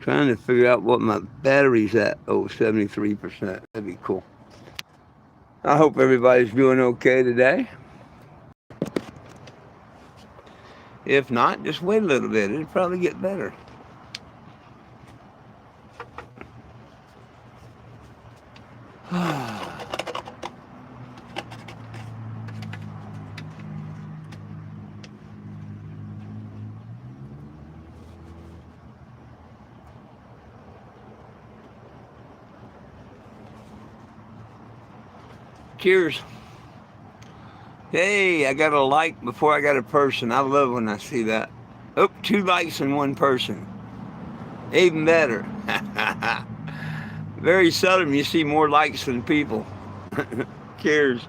Trying to figure out what my battery's at. Oh, 73%. That'd be cool. I hope everybody's doing okay today. If not, just wait a little bit. It'll probably get better. Cheers. Hey, I got a like before I got a person. I love when I see that. Oh, 2 likes in one person. Even better. Very seldom you see more likes than people. Cheers.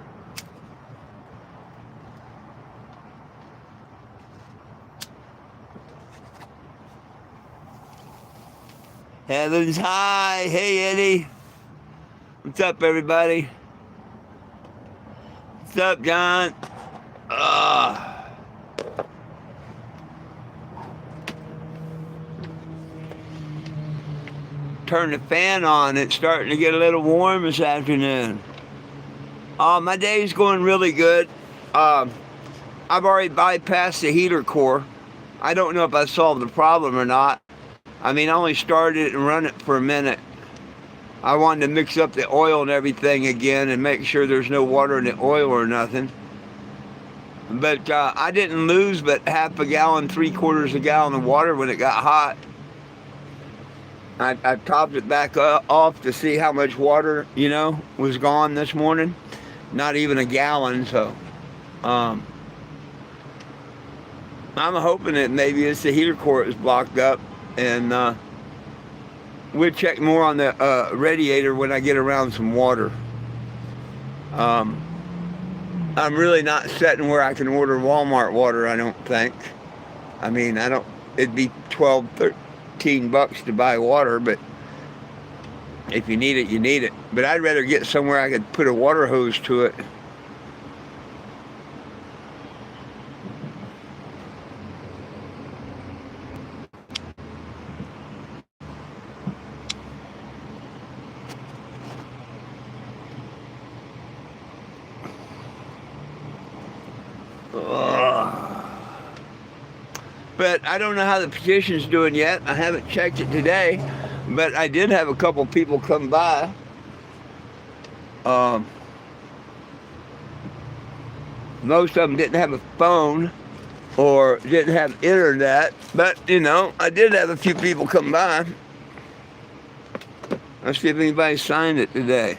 Heavens high. Hey, Eddie. What's up, everybody? What's up, John? Turn the fan on. It's starting to get a little warm this afternoon. My day's going really good. I've already bypassed the heater core. I don't know if I solved the problem or not. I mean, I only started it and run it for a minute. I wanted to mix up the oil and everything again and make sure there's no water in the oil or nothing. But I didn't lose but half a gallon, 3/4 a gallon of water when it got hot. I topped it back off to see how much water, was gone this morning. Not even a gallon, so I'm hoping that maybe it's the heater core is blocked up, and we'll check more on the radiator when I get around some water. I'm really not setting where I can order Walmart water, I don't think. I mean, it'd be $12, $13 to buy water, but if you need it, you need it. But I'd rather get somewhere I could put a water hose to it. But I don't know how the petition's doing yet. I haven't checked it today, but I did have a couple people come by. Most of them didn't have a phone or didn't have internet, but I did have a few people come by. Let's see if anybody signed it today.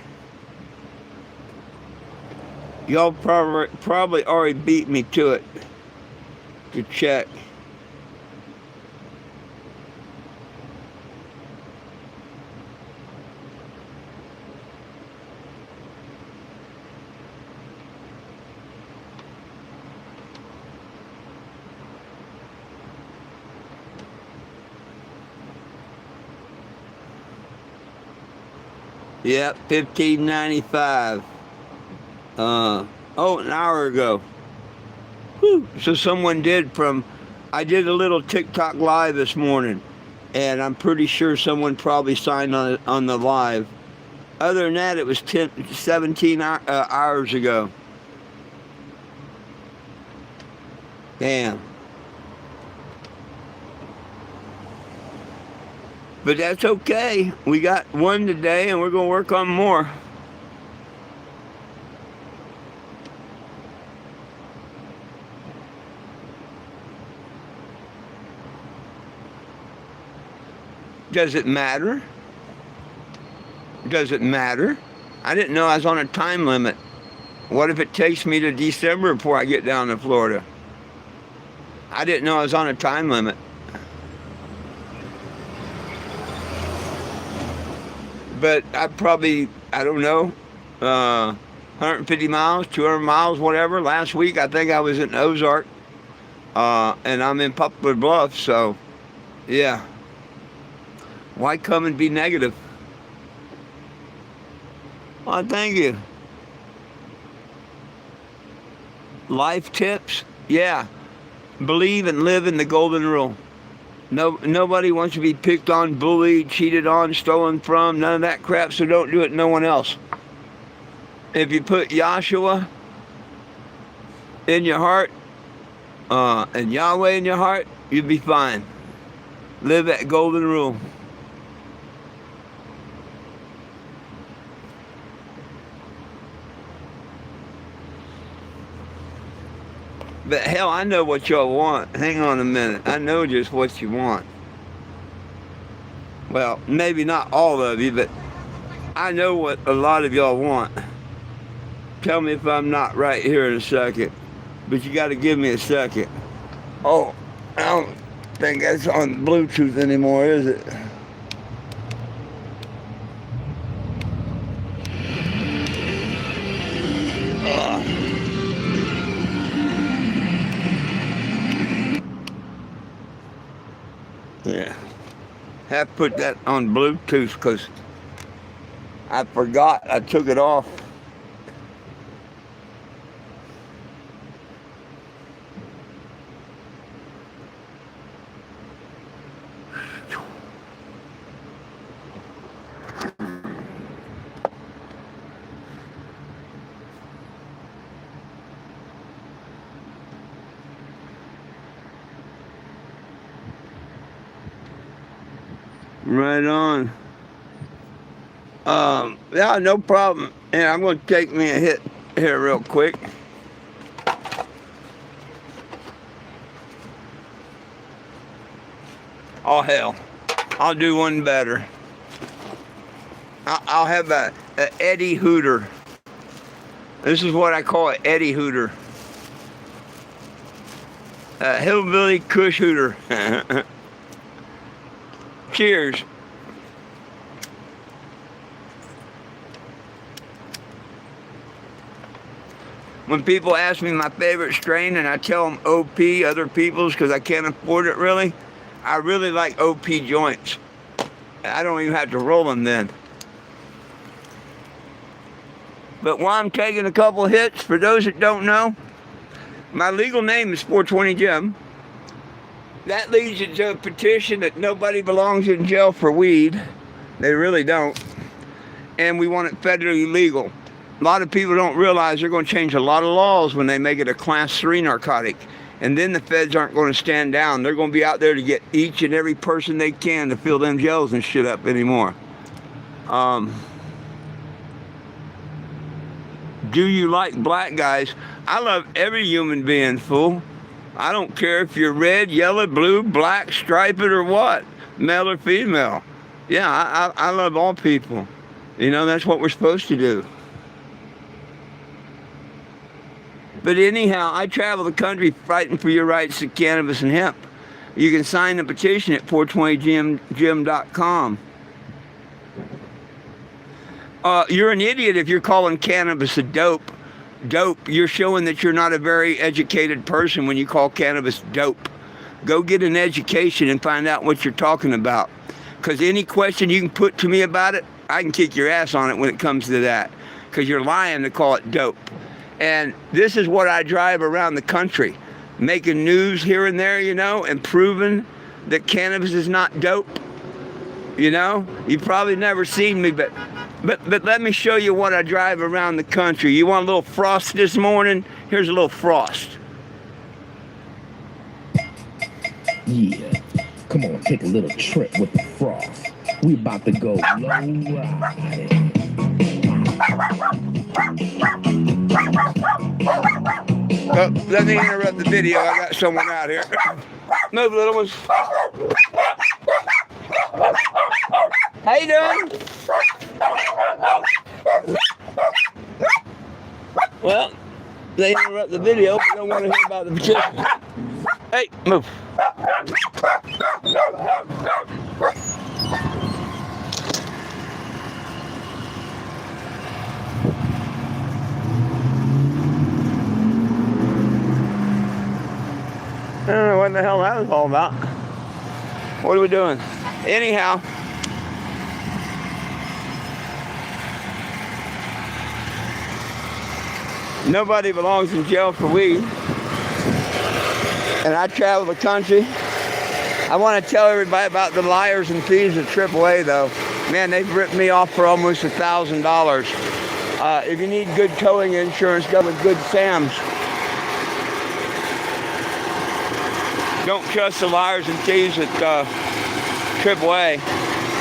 Y'all probably already beat me to it to check. Yep, $15.95. An hour ago. Whew. So someone I did a little TikTok live this morning, and I'm pretty sure someone probably signed on the live. Other than that, it was 17 hours ago. Damn. But that's okay. We got one today, and we're going to work on more. Does it matter? Does it matter? I didn't know I was on a time limit. What if it takes me to December before I get down to Florida? I didn't know I was on a time limit. But I don't know, 150 miles, 200 miles, whatever. Last week, I think I was in Ozark, and I'm in Poplar Bluff, so, yeah. Why come and be negative? Well, thank you. Life tips? Yeah. Believe and live in the golden rule. Nobody wants to be picked on, bullied, cheated on, stolen from, none of that crap, so don't do it to no one else. If you put Yahshua in your heart, and Yahweh in your heart, you'll be fine. Live that golden rule. But hell, I know what y'all want. Hang on a minute. I know just what you want. Well, maybe not all of you, but I know what a lot of y'all want. Tell me if I'm not right here in a second. But you got to give me a second. Oh, I don't think that's on Bluetooth anymore, is it? Yeah. Have to put that on Bluetooth because I forgot I took it off. Right on. Yeah, no problem. And I'm going to take me a hit here real quick. Oh, hell. I'll do one better. I'll have a Eddie Hooter. This is what I call an Eddie Hooter. A hillbilly Kush Hooter. Cheers. When people ask me my favorite strain and I tell them OP, other people's, because I can't afford it really, I really like OP joints. I don't even have to roll them then. But while I'm taking a couple hits, for those that don't know, my legal name is 420 Jim. That leads you to a petition that nobody belongs in jail for weed. They really don't. And we want it federally legal. A lot of people don't realize they're going to change a lot of laws when they make it a class 3 narcotic. And then the feds aren't going to stand down. They're going to be out there to get each and every person they can to fill them jails and shit up anymore. Do you like black guys? I love every human being, fool. I don't care if you're red, yellow, blue, black, striped, or what, male or female. Yeah, I love all people. You know, that's what we're supposed to do. But anyhow, I travel the country fighting for your rights to cannabis and hemp. You can sign the petition at 420jim.com. You're an idiot if you're calling cannabis a dope. You're showing that you're not a very educated person when you call cannabis dope. Go get an education and find out what you're talking about. Because any question you can put to me about it, I can kick your ass on it when it comes to that. Because you're lying to call it dope. And this is what I drive around the country. Making news here and there, you know, and proving that cannabis is not dope. You know, you've probably never seen me, but let me show you what I drive around the country. You want a little frost this morning? Here's a little frost. Yeah, come on, take a little trip with the frost. We about to go low ride. Oh, let me interrupt the video. I got someone out here. Move, little ones. How you doing? Well, they interrupt the video, but don't want to hear about the petition. Hey, move. I don't know what the hell that was all about. What are we doing? Anyhow, nobody belongs in jail for weed. And I travel the country I want to tell everybody about the liars and thieves at AAA, though. Man, they've ripped me off for almost $1,000. If you need good towing insurance, go with Good Sam's. Don't trust the liars and thieves at AAA.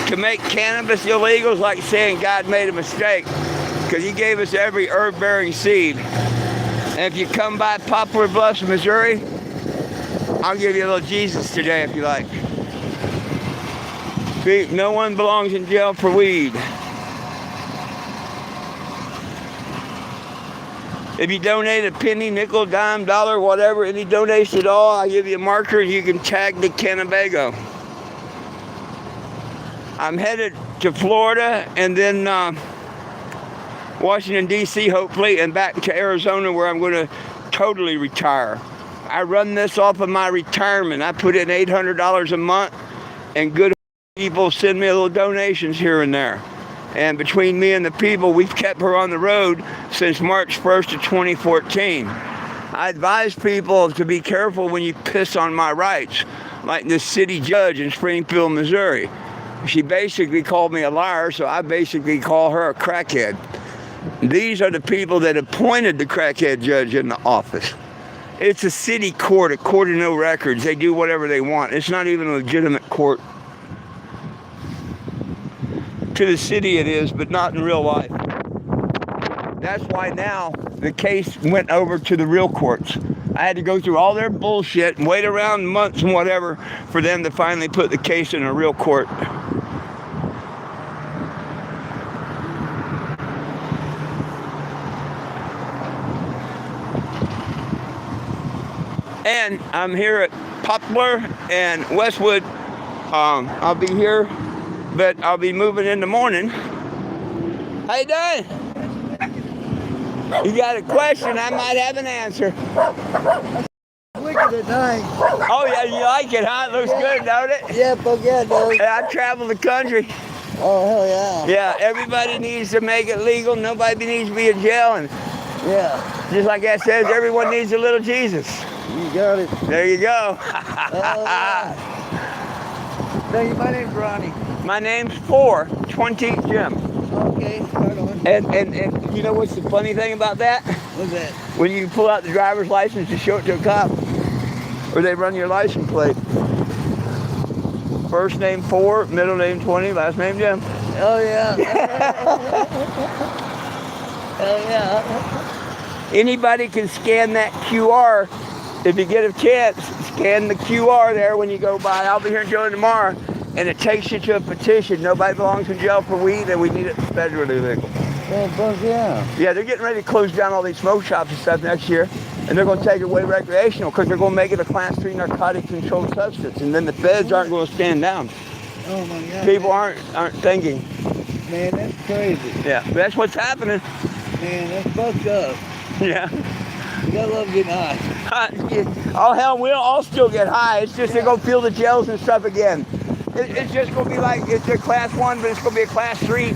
To make cannabis illegal is like saying God made a mistake, because he gave us every herb-bearing seed. And if you come by Poplar Bluffs, Missouri, I'll give you a little Jesus today if you like. See, no one belongs in jail for weed. If you donate a penny, nickel, dime, dollar, whatever, any donation at all, I'll give you a marker and you can tag the Cannabago. I'm headed to Florida and then Washington, D.C., hopefully, and back to Arizona where I'm going to totally retire. I run this off of my retirement. I put in $800 a month, and good people send me little donations here and there. And between me and the people, we've kept her on the road since March 1st of 2014. I advise people to be careful when you piss on my rights, like this city judge in Springfield, Missouri. She basically called me a liar, so I basically call her a crackhead. These are the people that appointed the crackhead judge in the office. It's a city court, a court of no records. They do whatever they want. It's not even a legitimate court. To the city it is, but not in real life. That's why now the case went over to the real courts. I had to go through all their bullshit and wait around months and whatever for them to finally put the case in a real court. And I'm here at Poplar and Westwood. I'll be here, but I'll be moving in the morning. How you doing? You got a question? I might have an answer. Wicked at night. Oh yeah, you like it, huh? It looks good, don't it? Yeah, forget those. Yeah, I travel the country. Oh, hell yeah. Yeah, everybody needs to make it legal. Nobody needs to be in jail. And Yeah, just like that says, everyone needs a little Jesus. you got it. There you go. Thank you, my name's Ronnie. My name's 420 Jim. Okay, start on. And you know what's the funny thing about that? What's that? When you pull out the driver's license to show it to a cop, or they run your license plate. First name 4, middle name 20, last name Jim. Oh, yeah. Hell yeah. Anybody can scan that QR. If you get a chance, scan the QR there when you go by. I'll be here in Joe tomorrow, and it takes you to a petition. Nobody belongs in jail for weed, and we need it federally legal. Oh, fuck yeah. Yeah, they're getting ready to close down all these smoke shops and stuff next year, and they're going to take it away recreational because they're going to make it a Class 3 narcotic controlled substance, and then the feds aren't going to stand down. Oh, my God. People aren't thinking. Man, that's crazy. Yeah, that's what's happening. Man, that's fucked up. Yeah. You gotta love getting high. Oh, hell, we'll all still get high. It's just they're going to feel the gels and stuff again. It's just going to be like, it's a Class 1, but it's going to be a Class 3.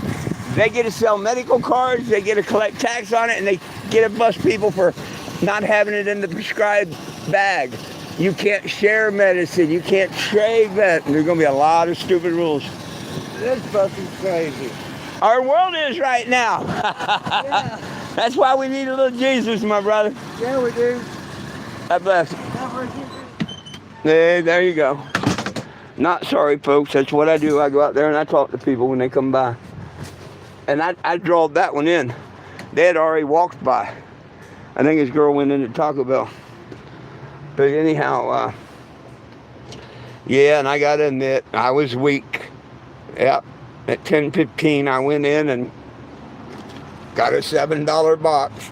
They get to sell medical cards, they get to collect tax on it, and they get to bust people for not having it in the prescribed bag. You can't share medicine, you can't trade that. And there's going to be a lot of stupid rules. That's fucking crazy. Our world is right now. Yeah. That's why we need a little Jesus, my brother. Yeah, we do. God bless. Not for you. Hey, there you go. Not sorry, folks. That's what I do. I go out there and I talk to people when they come by. And I drawed that one in. They had already walked by. I think his girl went into Taco Bell. But anyhow, yeah, and I got to admit, I was weak. Yep. At 10:15, I went in and got a $7 box.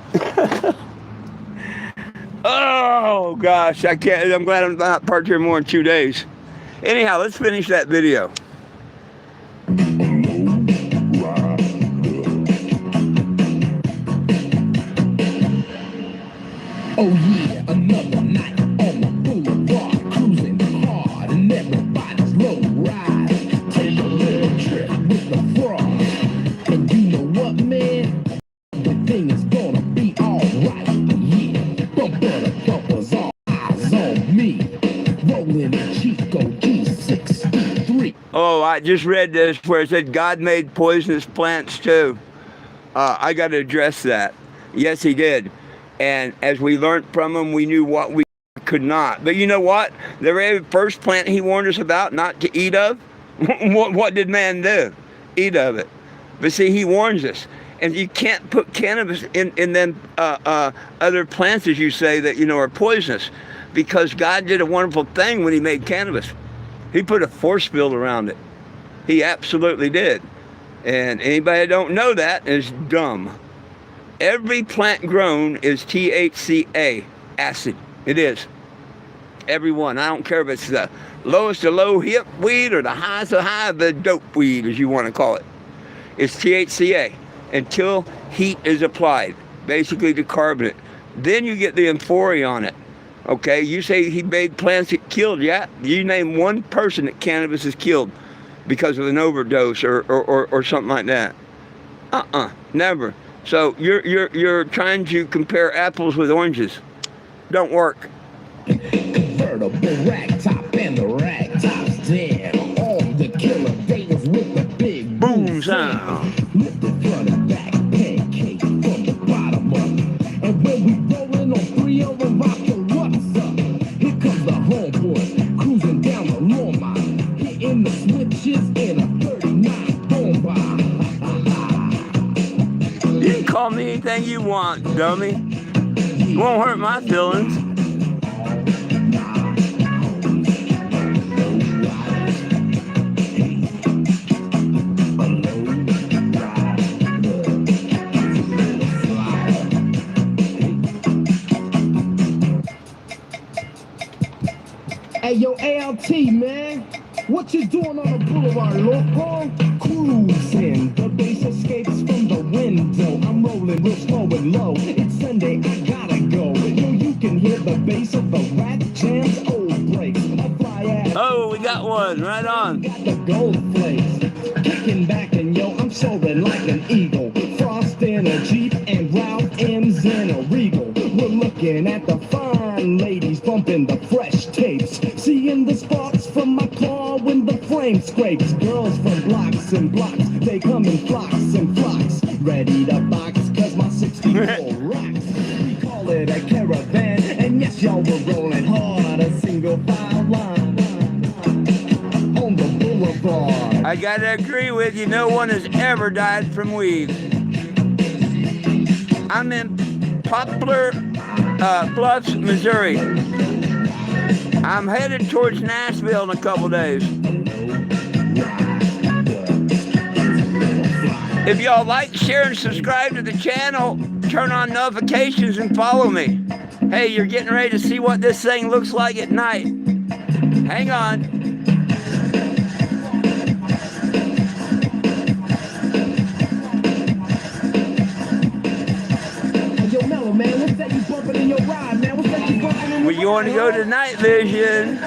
Oh, gosh, I can't. I'm glad I'm not parked here more than 2 days. Anyhow, let's finish that video. Oh yeah, another night on the boulevard, cruising hard and everybody's low ride. Take a little trip with the frog, and you know what, man? The thing is gonna be alright. Yeah, bumper to bumpers, all eyes on me, rolling a Chico G I just read this where it said God made poisonous plants too. I got to address that. Yes, he did. And as we learned from him, we knew what we could not. But you know what? The very first plant he warned us about not to eat of, what did man do? Eat of it. But see, he warns us. And you can't put cannabis in them other plants, as you say, that, you know, are poisonous. Because God did a wonderful thing when he made cannabis. He put a force field around it. He absolutely did. And anybody that don't know that is dumb. Every plant grown is THCA acid. It is. Every one. I don't care if it's the lowest of low hip weed or the highest of high of the dope weed, as you want to call it. It's THCA until heat is applied, basically to carbonate. Then you get the euphoria on it. Okay, you say he made plants that killed. Yeah, you name one person that cannabis has killed because of an overdose or something like that. Never. So you're trying to compare apples with oranges. Don't work. Convertible rag top and the rag top's down. On the killer days with the big Boom sound. Lift the front and back, pancake from the bottom up. And when we rolling on 3 of them, rockin' what's up? Here comes the homeboy, cruising down the lawn mile, hitting the switches in a 39 bomb. You can call me anything you want, dummy. It won't hurt my feelings. Hey, yo, ALT, man. What you doing on the boulevard, loco? Cruising. The bass escapes from the window. I'm rolling real slow and low. It's Sunday, I gotta go. Yo, you can hear the bass of the rat jams. Old breaks. I fly ass. Oh, we got one. Right on. Got the gold flakes. Kicking back and yo, I'm soaring like an eagle. Frost in a Jeep and Ralph M's in a Regal. We're looking at the fine ladies bumping the fresh tapes. Seeing the sparks from my car when the flame scrapes. Girls from blocks and blocks, they come in flocks and flocks. Ready to box, cause my 64 rocks. We call it a caravan, and yes, y'all, we're rolling hard. A single file line on the boulevard. I gotta agree with you. No one has ever died from weed. I'm in Poplar Bluffs, Missouri. I'm headed towards Nashville in a couple days. If y'all like, share, and subscribe to the channel, turn on notifications and follow me. Hey, you're getting ready to see what this thing looks like at night. Hang on. Yo, Mellow, man, what's that you bumping in your ride, man? What's that you bumping in your Well, you want to go to ride? night vision.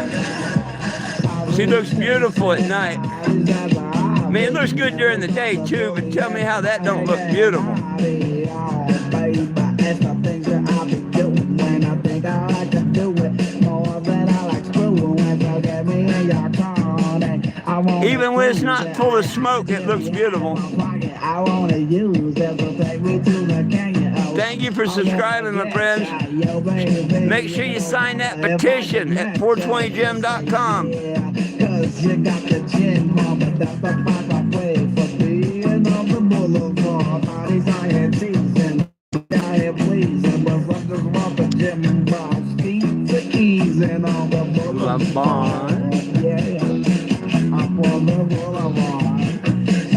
She looks beautiful at night. I mean, it looks good during the day too, but tell me how that don't look beautiful. Even when it's not full of smoke, it looks beautiful. Thank you for subscribing, my friends. Make sure you sign that petition at 420gem.com. Cause you got the gin, mama, that's the price I pay for being on the boulevard. All these iron teasing, I am pleasing, but from this rubber gym box, feet to easing on the boulevard. Yeah, I'm on the boulevard.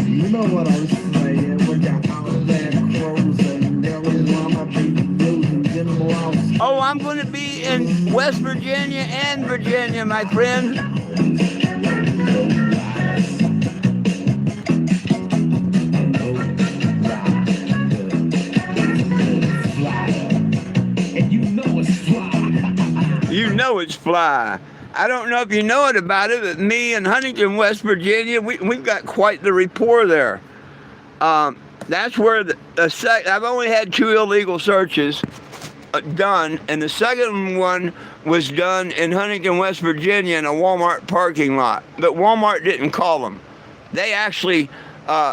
You know what I'm saying, when you're out there cruising, there is one of be using gym blocks. Oh, I'm going to be in West Virginia and Virginia, my friend. You know it's fly. I don't know if you know it about it, but me and Huntington, West Virginia, we've got quite the rapport there. That's where I've only had 2 illegal searches done, and the second one was done in Huntington, West Virginia in a Walmart parking lot. But Walmart didn't call them. They actually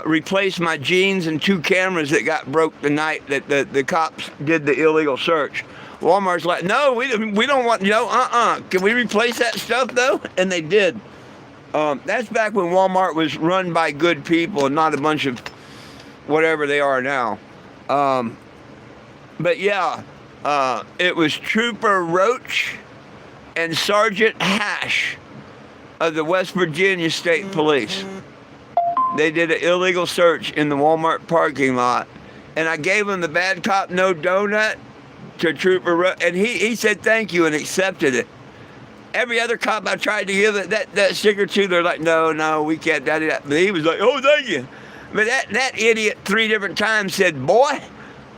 replaced my jeans and 2 cameras that got broke the night that the cops did the illegal search. Walmart's like, no, we don't want, can we replace that stuff though? And they did. That's back when Walmart was run by good people and not a bunch of whatever they are now. But yeah, it was Trooper Roach and Sergeant Hash of the West Virginia State Police. They did an illegal search in the Walmart parking lot, and I gave them the bad cop no donut to Trooper Roach, and he said thank you and accepted it. Every other cop I tried to give it that sticker to, they're like, no, we can't. But he was like, oh, thank you. But that idiot 3 different times said, boy,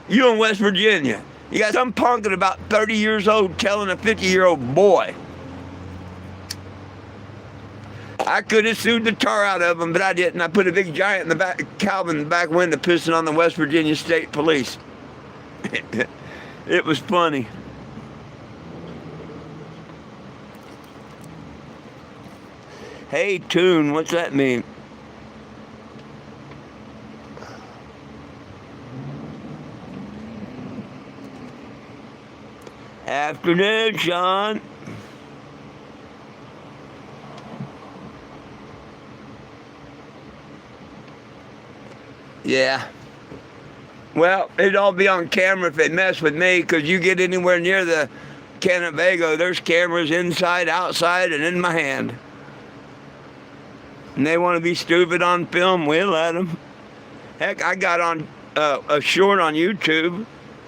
you in West Virginia. You got some punk at about 30 years old telling a 50-year-old boy. I could have sued the tar out of him, but I didn't. I put a big giant in the back, Calvin in the back window pissing on the West Virginia State Police. It was funny. Hey, tune, what's that mean? Afternoon, Sean. Yeah. Well, it'd all be on camera if they mess with me, because you get anywhere near the Cannabis, there's cameras inside, outside, and in my hand. And they want to be stupid on film, we'll let them. Heck, I got on a short on YouTube.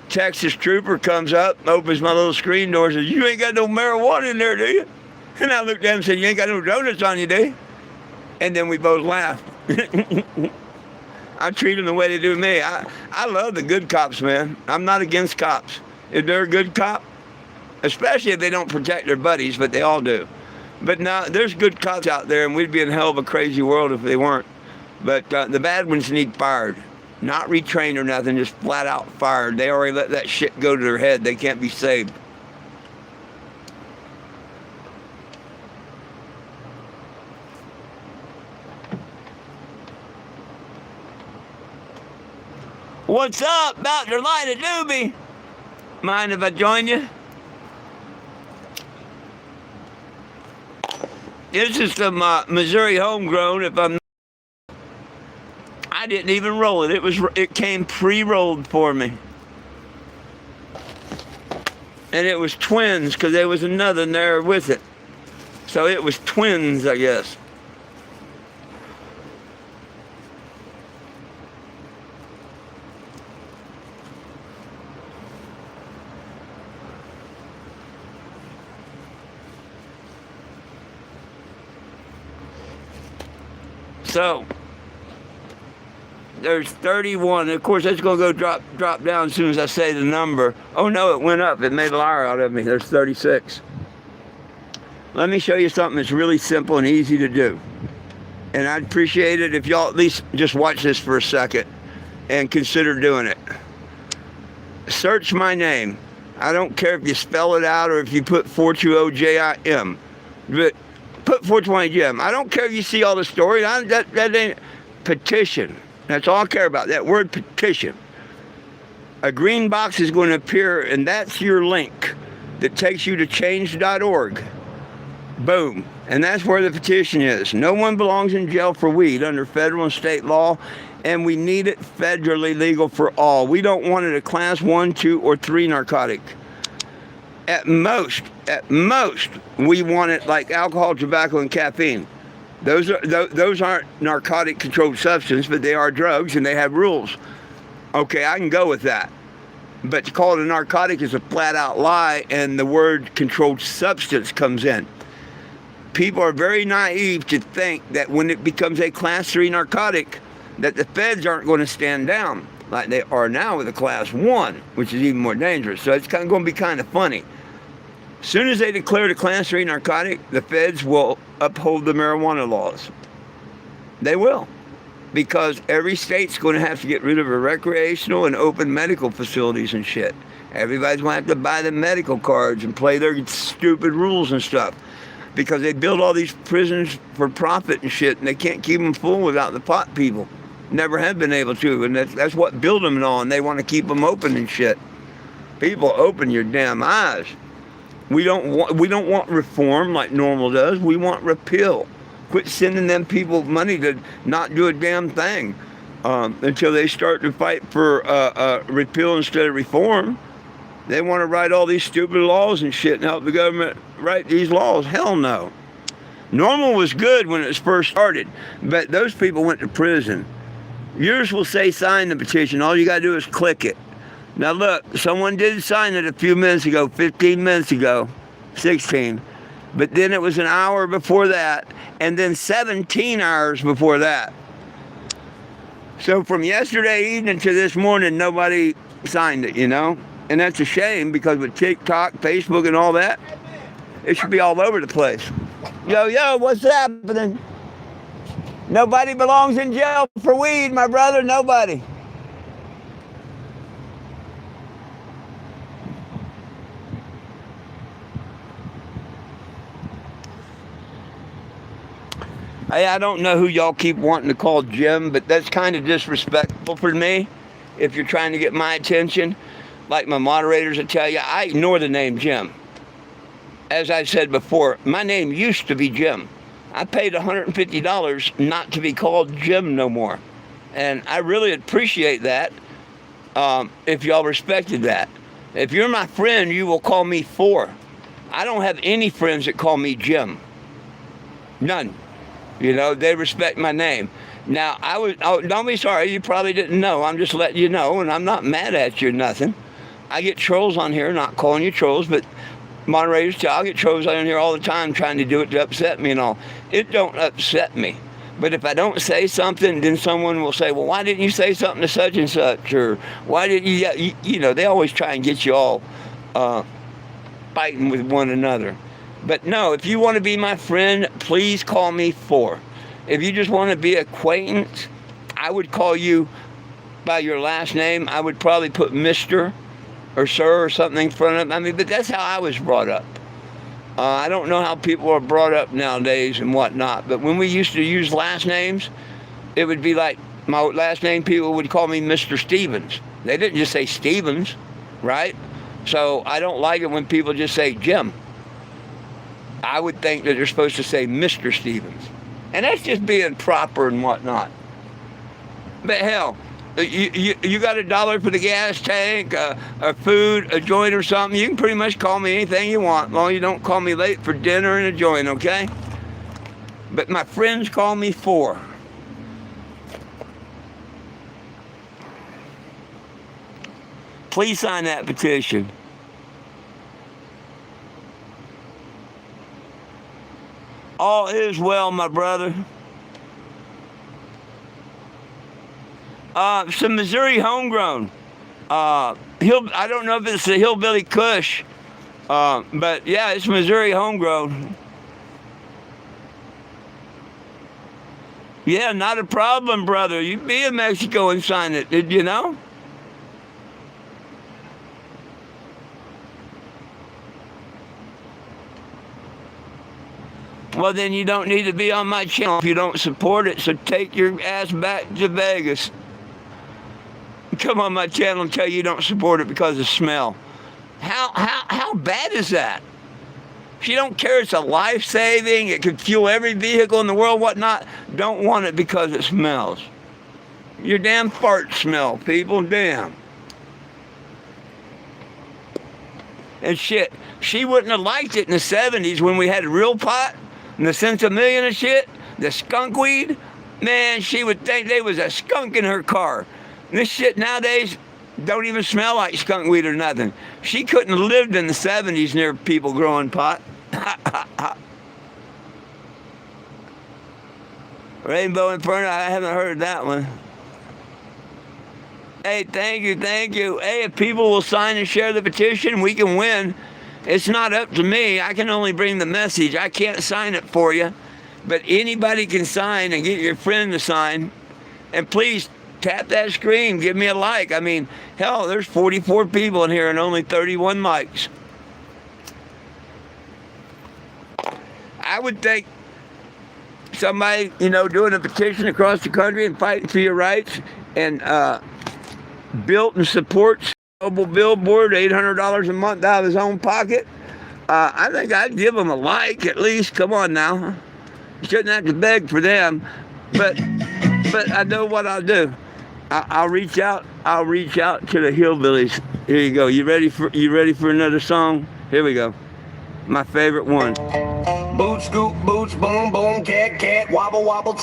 Texas Trooper comes up, opens my little screen door, and says, you ain't got no marijuana in there, do you? And I looked at him and said, you ain't got no donuts on you, do you? And then we both laughed. I treat them the way they do me. I love the good cops, man. I'm not against cops. If they're a good cop, especially if they don't protect their buddies, but they all do. But now, there's good cops out there, and we'd be in hell of a crazy world if they weren't. But the bad ones need fired. Not retrained or nothing, just flat out fired. They already let that shit go to their head. They can't be saved. What's up, about to light a doobie? Mind if I join you? This is some Missouri homegrown. I didn't even roll it. It came pre-rolled for me, and it was twins because there was another in there with it. So it was twins, I guess. So there's 31. Of course, that's going to go drop down as soon as I say the number. Oh no, it went up. It made a liar out of me. There's 36. Let me show you something that's really simple and easy to do. And I'd appreciate it if y'all at least just watch this for a second and consider doing it. Search my name. I don't care if you spell it out or if you put 420JIM. But put 420JIM. I don't care if you see all the stories. That ain't petition. That's all I care about, that word petition. A green box is going to appear, and that's your link that takes you to change.org. Boom. And that's where the petition is. No one belongs in jail for weed under federal and state law, and we need it federally legal for all. We don't want it a class 1, 2, or 3 narcotic. At most, we want it like alcohol, tobacco, and caffeine. Those aren't narcotic controlled substance, but they are drugs and they have rules. Okay, I can go with that. But to call it a narcotic is a flat out lie, and the word controlled substance comes in. People are very naive to think that when it becomes a class 3 narcotic, that the feds aren't going to stand down like they are now with a class 1, which is even more dangerous. So it's going to be kind of funny. As soon as they declare it a class 3 narcotic, the feds will uphold the marijuana laws. They will. Because every state's going to have to get rid of their recreational and open medical facilities and shit. Everybody's going to have to buy the medical cards and play their stupid rules and stuff. because they build all these prisons for profit and shit, and they can't keep them full without the pot people. Never have been able to, and that's what built them and all, and they want to keep them open and shit. People, open your damn eyes. We don't want reform like normal does. We want repeal. Quit sending them people money to not do a damn thing until they start to fight for repeal instead of reform. They want to write all these stupid laws and shit and help the government write these laws. Hell no. Normal was good when it first started, but those people went to prison. Yours will say sign the petition. All you got to do is click it. Now look, someone did sign it a few minutes ago, 15 minutes ago, 16. But then it was an hour before that, and then 17 hours before that. So from yesterday evening to this morning, nobody signed it, you know? And that's a shame, because with TikTok, Facebook, and all that, it should be all over the place. Yo, what's happening? Nobody belongs in jail for weed, my brother, nobody. Hey, I don't know who y'all keep wanting to call Jim, but that's kind of disrespectful for me if you're trying to get my attention. Like my moderators will tell you, I ignore the name Jim. As I said before, my name used to be Jim. I paid $150 not to be called Jim no more. And I really appreciate that if y'all respected that. If you're my friend, you will call me For. I don't have any friends that call me Jim. None. You know, they respect my name. Now, don't be sorry, you probably didn't know. I'm just letting you know, and I'm not mad at you or nothing. I get trolls on here, not calling you trolls, but moderators tell, I get trolls on here all the time trying to do it to upset me and all. It don't upset me. But if I don't say something, then someone will say, well, why didn't you say something to such and such? Or why didn't you know, they always try and get you all fighting with one another. But no, if you want to be my friend, please call me For. If you just want to be acquaintance, I would call you by your last name. I would probably put Mr. or Sir or something in front of it. I mean, but that's how I was brought up. I don't know how people are brought up nowadays and whatnot, but when we used to use last names, it would be like my last name, people would call me Mr. Stevens. They didn't just say Stevens, right? So I don't like it when people just say Jim. I would think that they're supposed to say Mr. Stevens. And that's just being proper and whatnot. But hell, you got $1 for the gas tank, a food, a joint or something, you can pretty much call me anything you want, as long as you don't call me late for dinner and a joint, okay? But my friends call me For. Please sign that petition. All is well, my brother. Some Missouri homegrown. I don't know if it's a hillbilly Kush, but yeah, it's Missouri homegrown. Yeah, not a problem, brother. You be in Mexico and sign it, did you know? Well, then you don't need to be on my channel if you don't support it, so take your ass back to Vegas. Come on my channel and tell you don't support it because of smell. How bad is that? If you don't care it's a life-saving, it could fuel every vehicle in the world, whatnot, don't want it because it smells. Your damn fart smell, people, damn. And shit, she wouldn't have liked it in the 70s when we had a real pot, and the cents a million and shit, the skunk weed, man, she would think there was a skunk in her car. And this shit nowadays don't even smell like skunk weed or nothing. She couldn't have lived in the 70s near people growing pot. Rainbow Inferno, I haven't heard that one. Hey, thank you. Hey, if people will sign and share the petition, we can win. It's not up to me. I can only bring the message. I can't sign it for you. But anybody can sign and get your friend to sign. And please tap that screen. Give me a like. I mean, hell, there's 44 people in here and only 31 likes. I I would think somebody, you know, doing a petition across the country and fighting for your rights and built and supports mobile billboard, $800 a month out of his own pocket. I think I'd give him a like at least. Come on now. You shouldn't have to beg for them. But I know what I'll do. I'll reach out to the hillbillies. Here you go. You ready for another song? Here we go. My favorite one. Boot scoop, boots, boom, boom, cat, cat, wobble, wobble,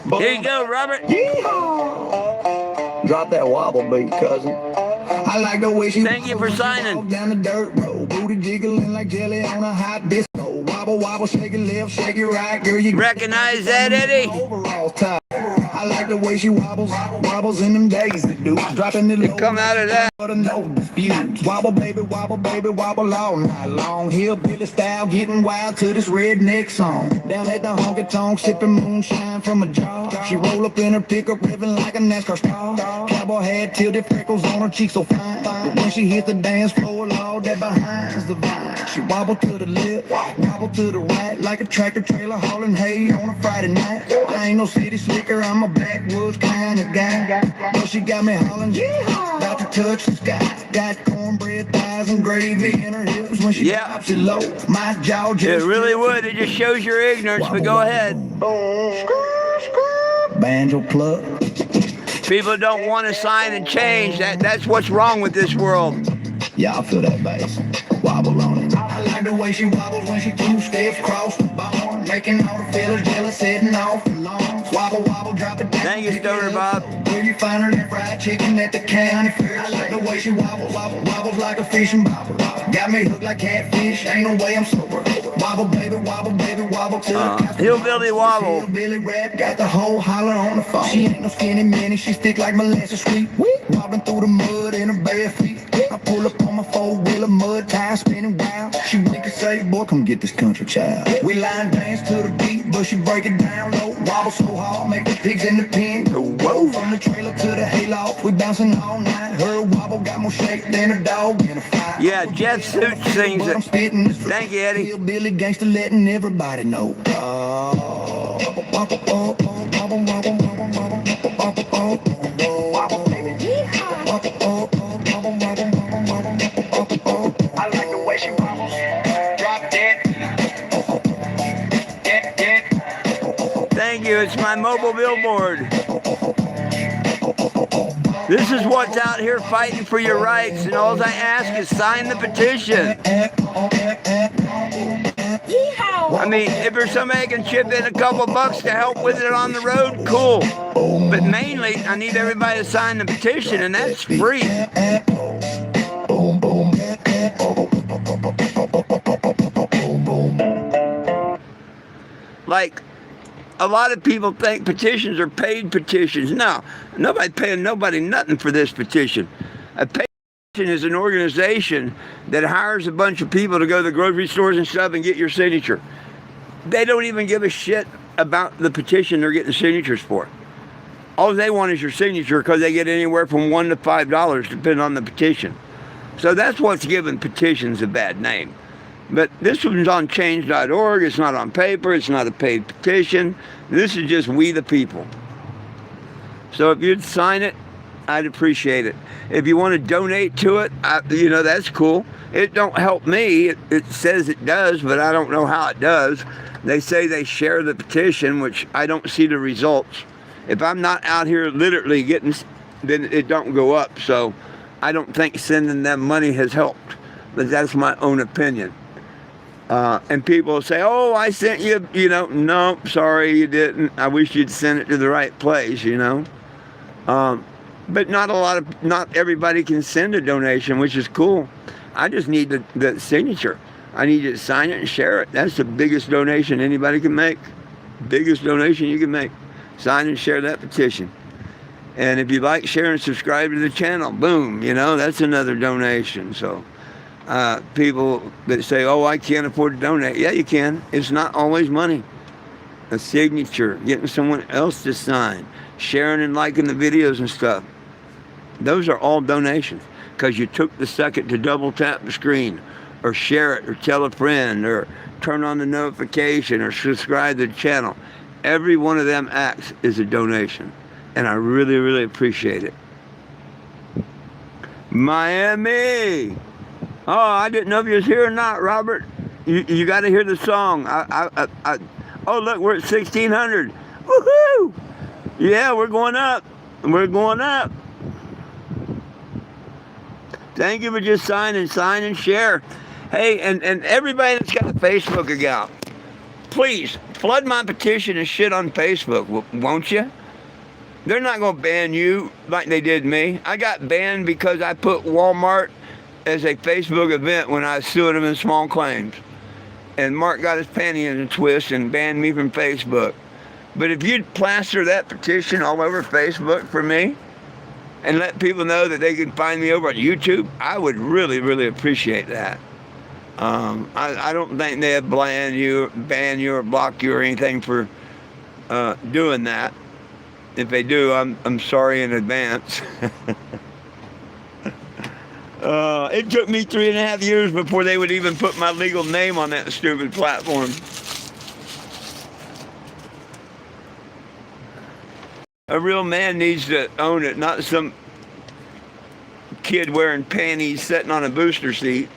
boom. Here you go, Robert. Yeehaw! Drop that wobble beat, cousin. I like the way she Thank you for signing. down the dirt road, booty jiggling like jelly on a hot disco. Wobble, wobble, shake it left, shake it right, girl. You Recognize that, Eddie? overall time. I like the way she wobbles in them days to do. Dropping it low. Come out of that. No dispute. Wobble, baby, wobble all night long. Hillbilly style, getting wild to this redneck song. Down at the honky tonk, sipping moonshine from a jar. She roll up in her pickup, revving like a NASCAR star. Cowboy hat, tilted freckles on her cheeks so fine. But when she hit the dance floor, Lord, that behind's the vine. She wobble to the left, wobble to the right, like a tractor trailer hauling hay on a Friday night. I ain't no city slicker, I'm a backwoods kind of guy. But she got me hollering, about to touch the sky. Got cornbread thighs and gravy in her hips when she drops it low. My jaw just It really would. It just shows your ignorance, but go ahead. Banjo pluck. People don't want to sign and change. That's what's wrong with this world. Yeah, I feel that bass. Wobble on it. I like the way she wobbles when she two steps cross the bone, making all the fellas jealous, setting off the lawn. Wobble, wobble, drop it down. Thank you, Stoner Bob. Where you find her that fried chicken at the county fair. I like the way she wobbles like a fishing bobble. Got me hooked like catfish, ain't no way I'm sober. Wobble, baby, wobble to the Hillbilly wobble. Hillbilly rap, got the whole holler on the phone. She ain't no skinny minnie, she stick like molasses sweet. Wobbling through the mud in her bare feet. I pull up on my four-wheeler, mud tire spinning wild. She wink and say, boy, come get this country child. We line dance to the beat, but she break it down low. Wobble so hard, make the pigs in the pen. Whoa, from the trailer to the hayloft, we bouncing all night. Her wobble got more shake than a dog in a fight. Yeah, Jeff Suit sings it. Thank you, Eddie. Hillbilly gangster letting everybody know. I like the way she wobbles. Drop dead. Thank you. It's my mobile billboard. This is what's out here fighting for your rights, and all I ask is sign the petition. I mean, if there's somebody can chip in a couple bucks to help with it on the road, cool. But mainly, I need everybody to sign the petition, and that's free. Like, a lot of people think petitions are paid petitions. No, nobody's paying nobody nothing for this petition. A petition is an organization that hires a bunch of people to go to the grocery stores and stuff and get your signature. They don't even give a shit about the petition they're getting signatures for. All they want is your signature because they get anywhere from $1 to $5 depending on the petition. So that's what's giving petitions a bad name. But this one's on change.org. It's not on paper. It's not a paid petition. This is just we the people. So if you'd sign it, I'd appreciate it. If you want to donate to it, that's cool. It don't help me. It says it does, but I don't know how it does. They say they share the petition, which I don't see the results. If I'm not out here literally getting, then it don't go up. So I don't think sending them money has helped. But that's my own opinion. And people say, oh, I sent you, no, sorry you didn't. I wish you'd send it to the right place, But not everybody can send a donation, which is cool. I just need the signature. I need you to sign it and share it. That's the biggest donation anybody can make. Biggest donation you can make. Sign and share that petition. And if you like, share and subscribe to the channel, boom, that's another donation. So people that say, oh, I can't afford to donate. Yeah, you can. It's not always money. A signature, getting someone else to sign, sharing and liking the videos and stuff. Those are all donations because you took the second to double tap the screen or share it or tell a friend or turn on the notification, or subscribe to the channel. Every one of them acts is a donation. And I really, really appreciate it. Miami! Oh, I didn't know if you was here or not, Robert. You got to hear the song. Oh, look, we're at 1,600. Woohoo! Yeah, we're going up. We're going up. Thank you for just sign and share. Hey, and everybody that's got a Facebook account, please flood my petition and shit on Facebook, won't you? They're not going to ban you like they did me. I got banned because I put Walmart as a Facebook event when I was suing them in small claims. And Mark got his panty in a twist and banned me from Facebook. But if you'd plaster that petition all over Facebook for me and let people know that they can find me over on YouTube, I would really, really appreciate that. I don't think they'd ban you or block you or anything for doing that. If they do, I'm sorry in advance. It took me 3.5 years before they would even put my legal name on that stupid platform. A real man needs to own it, not some kid wearing panties sitting on a booster seat.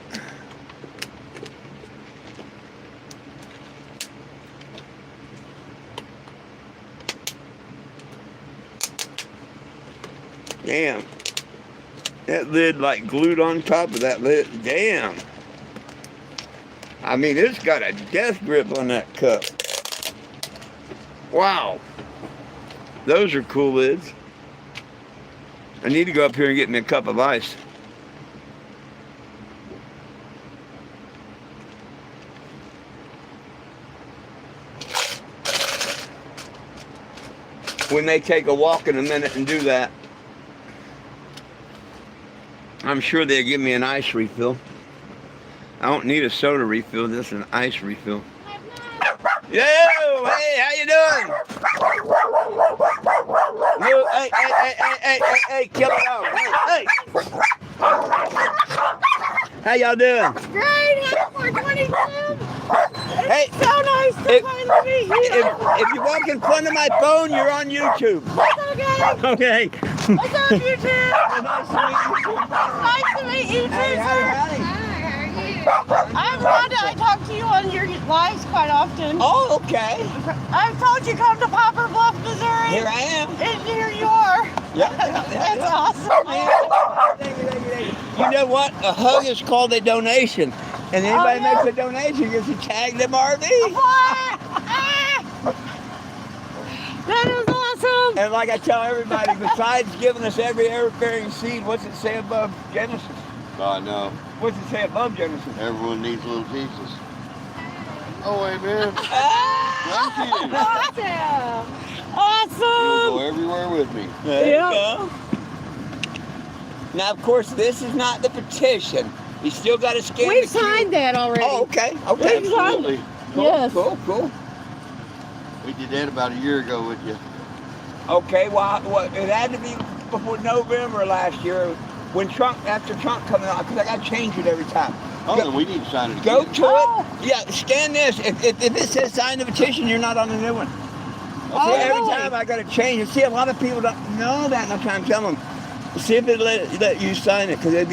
Damn. That lid like glued on top of that lid. Damn. I mean, it's got a death grip on that cup. Wow. Those are cool lids. I need to go up here and get me a cup of ice. We may take a walk in a minute and do that. I'm sure they'll give me an ice refill. I don't need a soda refill, just an ice refill. Yo, hey, how you doing? Yo, hey, kill it out. Hey. How y'all doing? Great, happy 422. Hey, So nice to finally meet you. If you walk in front of my phone, you're on YouTube. That's okay. Okay. What's up, YouTube? Nice to meet you. Nice to meet you, too, Hey, sir. howdy. I'm Rhonda. I talk to you on your lives quite often. Oh, okay. I've told you come to Poplar Bluff, Missouri. Here I am. And here you are. Yeah. That's awesome. You know what? A hug is called a donation. And anybody yeah? makes a donation gets a tagged MRV. What? Ah! That is awesome. And like I tell everybody, besides giving us every air-bearing seed, what's it say above Genesis? I know. What's it say above Genesis? Everyone needs little Jesus. Oh, amen. Ah! Thank you. Awesome. You'll go everywhere with me. There Yep. you go. Now, of course, this is not the petition. You still got to scan We've the signed that already. Oh, okay. Okay. We've signed Absolutely. Cool, Yes. Cool. We did that about a year ago with you. Okay, well, it had to be before November last year when after Trump coming out, because I got to change it every time. Oh, then we need to sign it Go again. to Oh. it. Yeah, scan this. If it says sign the petition, you're not on the new one. Oh, See, every really? time I got to change it. See, a lot of people don't know that, and I'm trying to tell them. See if it let you sign it, because it'd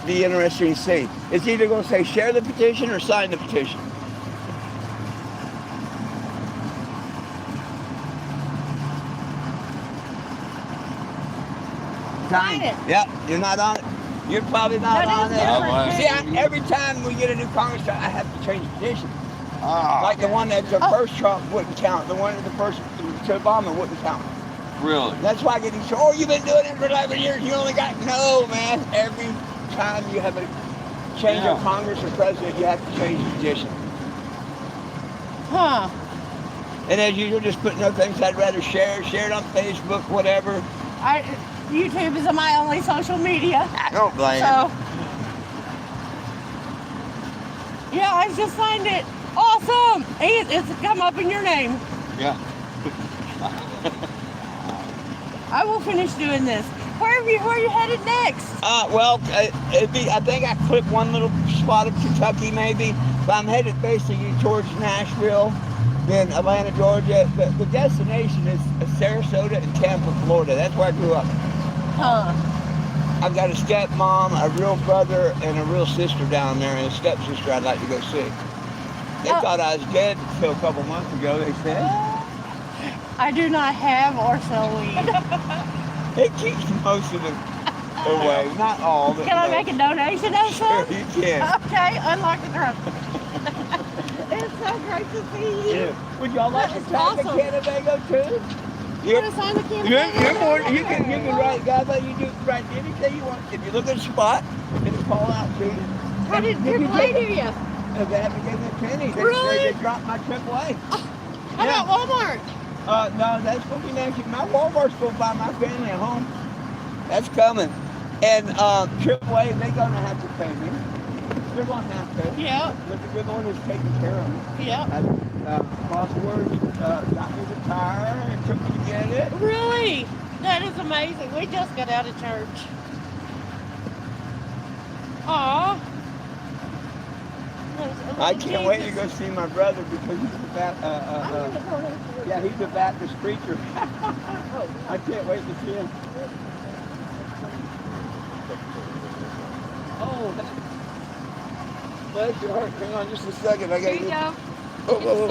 be interesting to see. It's either going to say share the petition or sign the petition. Sign it. Yep, you're not on it. You're probably not That on is it. different. See, every time we get a new Congress, I have to change the petition. Ah, Like the one that the first Trump wouldn't count. The one that the first to Obama wouldn't count. really? That's why I get these, oh, you've been doing it for 11 years. You only got, no, man. Every time you have a change of Congress or president, you have to change the petition. Huh. And as usual, just putting other things I'd rather share it on Facebook, whatever. YouTube is my only social media. I don't blame So, yeah, I just signed it. Awesome. It's come up in your name. Yeah. I will finish doing this. Where are you headed next? Well, I think I clipped one little spot of Kentucky maybe, So I'm headed basically towards Nashville, then Atlanta, Georgia. The destination is Sarasota and Tampa, Florida. That's where I grew up. Huh. I've got a stepmom, a real brother, and a real sister down there, and a stepsister I'd like to go see. They thought I was dead until a couple months ago, they said. I do not have or sell weed. It keeps most of it away. Not all. But Can I make a donation of Sure, some? you can. Okay, unlock the trunk. It's so great to see you. Yeah. Would y'all like to That is sign the awesome. Cannabago too? You want to sign the Cannabis? You're more, you can write, guys, like you do write anything you want. If you look at a spot, it'll call out to you. How did You can AAA take- do you? They haven't given me a penny. Really? They dropped my AAA. How about Walmart? No, that's going to be next year. My Walmart's going to buy my family a home. That's coming. And AAA, they're going to have to pay me. They're going to have to. Yep. But the good one is taking care of me. Yep. Crosswords got me the tire and took me to get it. Really? That is amazing. We just got out of church. Aw. I can't wait to go see my brother because he's a he's a Baptist preacher. I can't wait to see him. Oh, bless your heart. Hang on just a second. I got Here you go. Oh, whoa.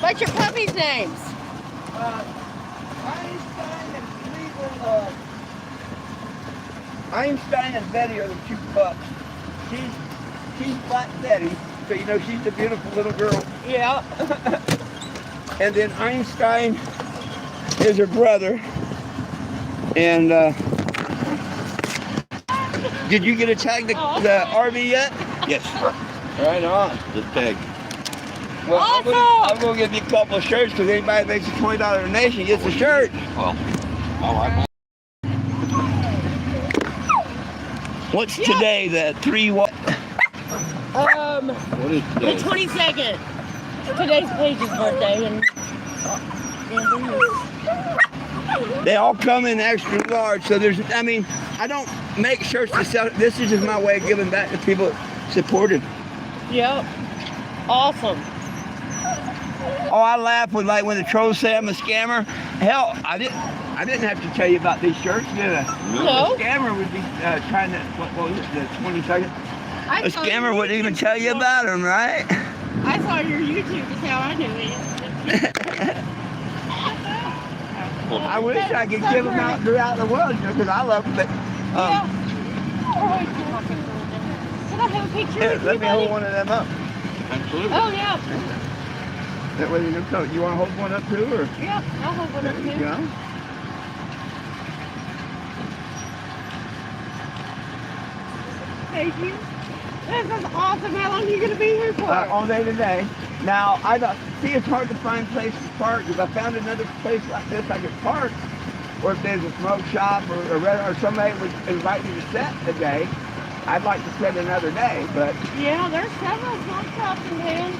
What's your puppy's names? Einstein and Betty are the two pups. She's Black Betty, so you know she's the beautiful little girl. Yeah. And then Einstein is her brother. And did you get a tag the RV yet? Yes. Right on. The tag. Well, Awesome. I'm gonna give you a couple of shirts because anybody that makes a $20 donation gets a shirt. Well, all right. What's today? The 3 what? What is The 22nd. Today's Paige's birthday, and They all come in extra large. So I don't make shirts to sell. This is just my way of giving back to people that supported. yep. Awesome. Oh, I laugh when the trolls say I'm a scammer. Hell, I didn't have to tell you about these shirts, did I? No. A scammer would be trying to, what was it, the 22nd? A scammer wouldn't even tell you about them, right? I saw your YouTube. That's how I knew it. I wish I could give them out throughout the world, because I love them. But, Yeah. Can I have a picture here, with let you, me hold buddy? one of them up. Absolutely. Oh, yeah. That way you know. You want to hold one up too, or? Yeah, I'll hold one There up you too. go. Thank you. This is awesome. How long are you going to be here for? All day today. Now, it's hard to find places to park. If I found another place like this I could park, or if there's a smoke shop or somebody would invite me to set a day, I'd like to set another day. But Yeah, there's several smoke shops in town.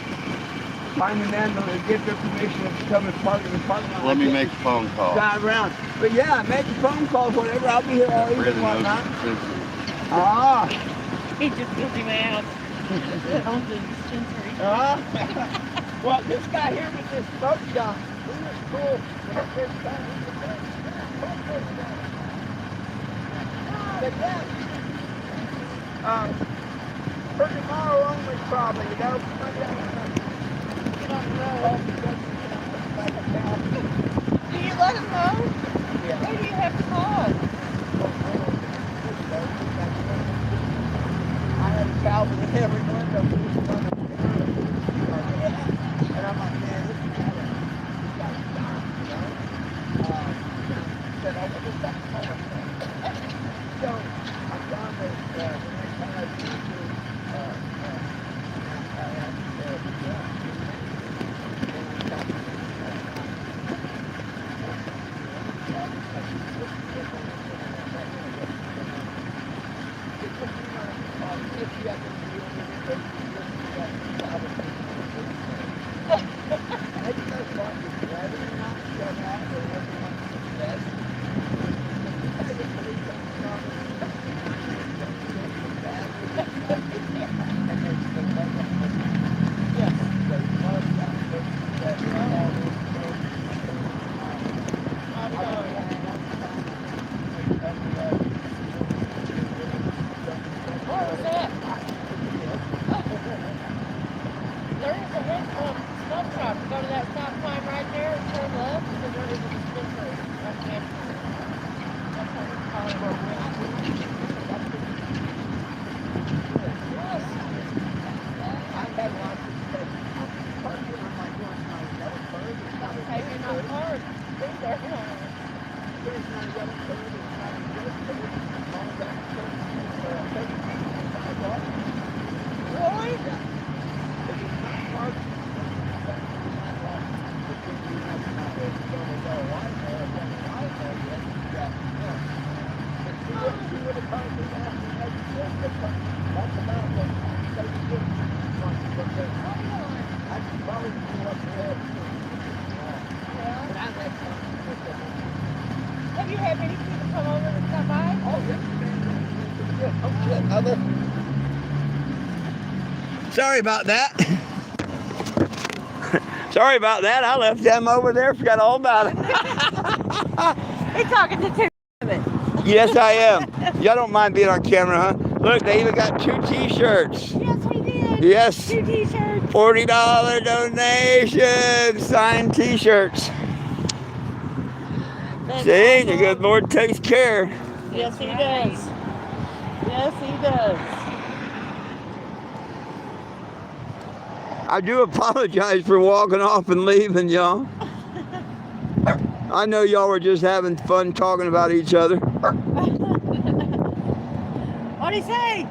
finding them to get their permission to come and park in the parking lot. Let me I make a phone call. drive around. But yeah, make a phone call, whatever. I'll be here all evening and whatnot. Ah. He just gives him out. On the dispensary. Well, this guy here with this smoke shop, he was cool. But yeah, for tomorrow only probably, you know. Do you let him know? Yeah. Who do you have to call? I had a Calvin in every window. And I'm like, man, this is kind of, said, I want this back home. So, I found that the next time I see you, Really? Have you had many people come over and stop by? Sorry about that. Sorry about that. I left them over there. Forgot all about it. He's talking to two of it. Yes, I am. Y'all don't mind being on camera, huh? Look, they even got 2 T-shirts. Yes, we did. Yes. 2 t-shirts. $40 donation. Signed T-shirts. That's See, awesome. the good Lord takes care. Yes, he does. Yes, he does. I do apologize for walking off and leaving y'all. I know y'all were just having fun talking about each other. What'd he say?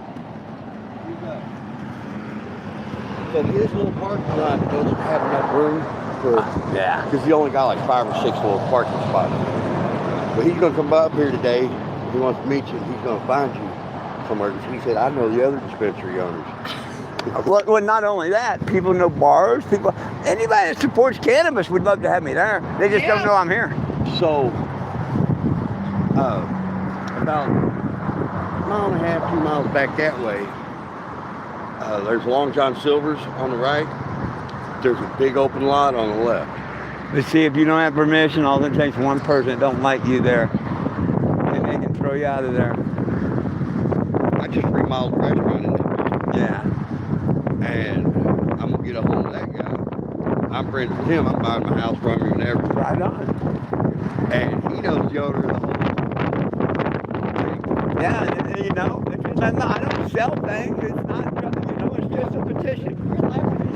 So his little parking lot doesn't have enough room for, Yeah. because he only got like 5 or 6 little parking spots. But he's gonna come up here today. He wants to meet you. He's gonna find you somewhere. He said, I know the other dispensary owners. Well, not only that, people know bars. Anybody that supports cannabis would love to have me there. They just don't know I'm here. So, about a mile and a half, 2 miles back that way, there's Long John Silver's on the right. There's a big open lot on the left. But see, if you don't have permission, all it takes one person that don't like you there, and they can throw you out of there. I just remodeled the restaurant in there. Yeah. And I'm gonna get a hold of that guy. I'm friends with him. I'm buying my house from him and everything. Right on. And he knows the owner of the whole thing. Yeah, you know, I don't sell things. It's not, it's just a petition.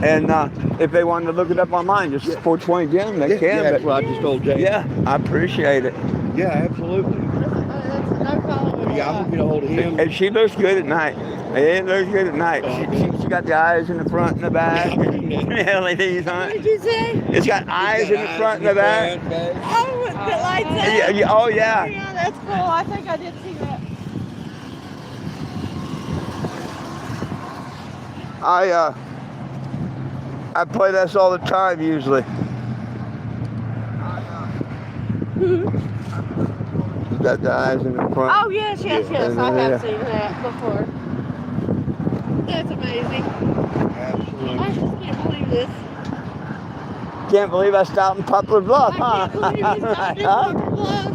And if they wanted to look it up online, just 420 Jim, they can. Yeah, that's But what I just told Jay. yeah, I appreciate it. Yeah, absolutely. No problem. Yeah, I'm gonna get a hold of him. And she looks good at night. It looks good at night. She got the eyes in the front and the back. LEDs on What it. did you say? It's got eyes in the front and the back. Oh, with the lights up. Yeah, oh yeah. Yeah, that's cool. I think I did see that. I play this all the time usually. Got the eyes in the front. Oh, yes, yes, yes. I have seen that before. That's amazing. Absolutely. I just can't believe this. Can't believe I stopped in Poplar Bluff, huh? I can't believe you stopped in Poplar Bluff.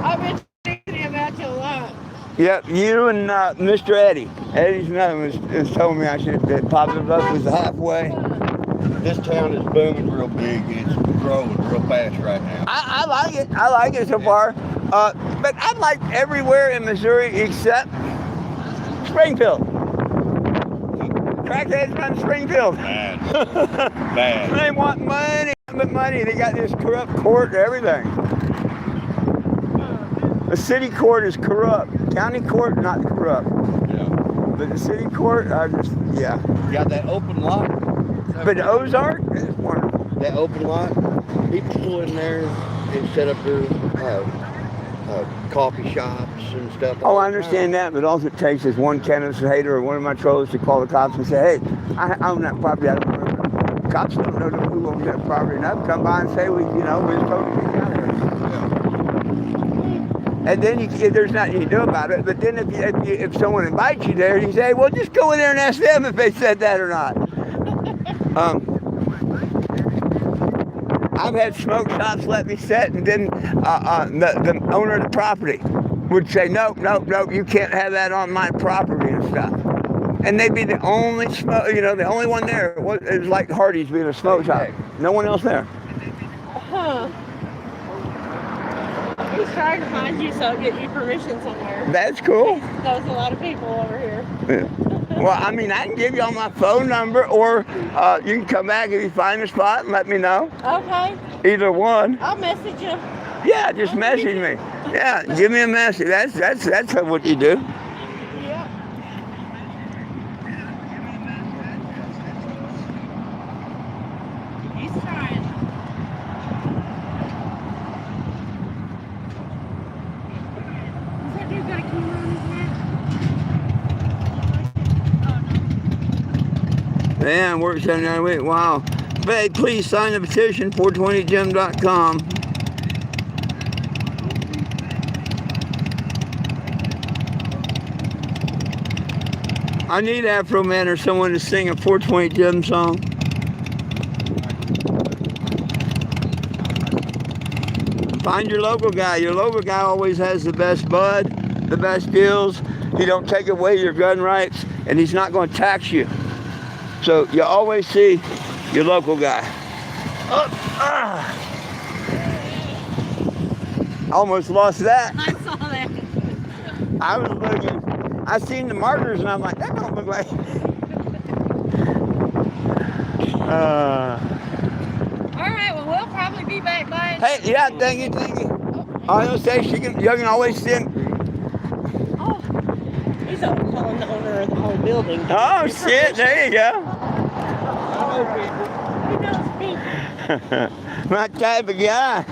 I've been thinking about you a lot. Yep, you and Mr. Eddie. Eddie's another one was telling me I should that Poplar Bluff was halfway. This town is booming real big. It's growing real fast right now. I like it. I like it so far. But I like everywhere in Missouri except Springfield. Crackheads run Springfield. Bad. Bad. They want money, but money. They got this corrupt court and everything. The city court is corrupt. County court, not corrupt. Yeah. But the city court, yeah. You got that open lot. But Ozark is wonderful. That open lot, people pull in there and set up their coffee shops and stuff. Oh, I understand that, but all it takes is one cannabis hater or one of my trolls to call the cops and say, hey, I own that property. I don't remember. Cops don't know who owns that property enough. Come by and say, we're just told to get out of here. And then there's nothing you can do about it. But then if someone invites you there, you say, well, just go in there and ask them if they said that or not. I've had smoke shops let me sit, and then the owner of the property would say, nope, you can't have that on my property and stuff. And they'd be the only the only one there. It was like Hardy's being a smoke shop. No one else there. Huh. He's trying to find you so I'll get you permission somewhere. That's cool. Knows a lot of people over here. Yeah. Well, I mean, I can give you all my phone number, or you can come back if you find a spot and let me know. Okay. Either one. I'll message you. Yeah, just message me. Yeah, give me a message. That's what you do. Yeah. He's trying. Is that dude got a camera on his head? Man, works 7 night a week. Wow. Hey, please sign the petition, 420gem.com. I need Afro Man or someone to sing a 420 Gem song. Find your local guy. Your local guy always has the best bud, the best deals. He don't take away your gun rights, and he's not going to tax you. So you always see your local guy. Almost lost that. I saw that. I was looking. I seen the markers, and I'm like, that don't look like. All right, well, we'll probably be back by it. Hey, yeah, thank you. I was gonna say you can always send. Oh, he's calling the owner of the whole building. Oh shit! There you go. He knows people. My type of guy.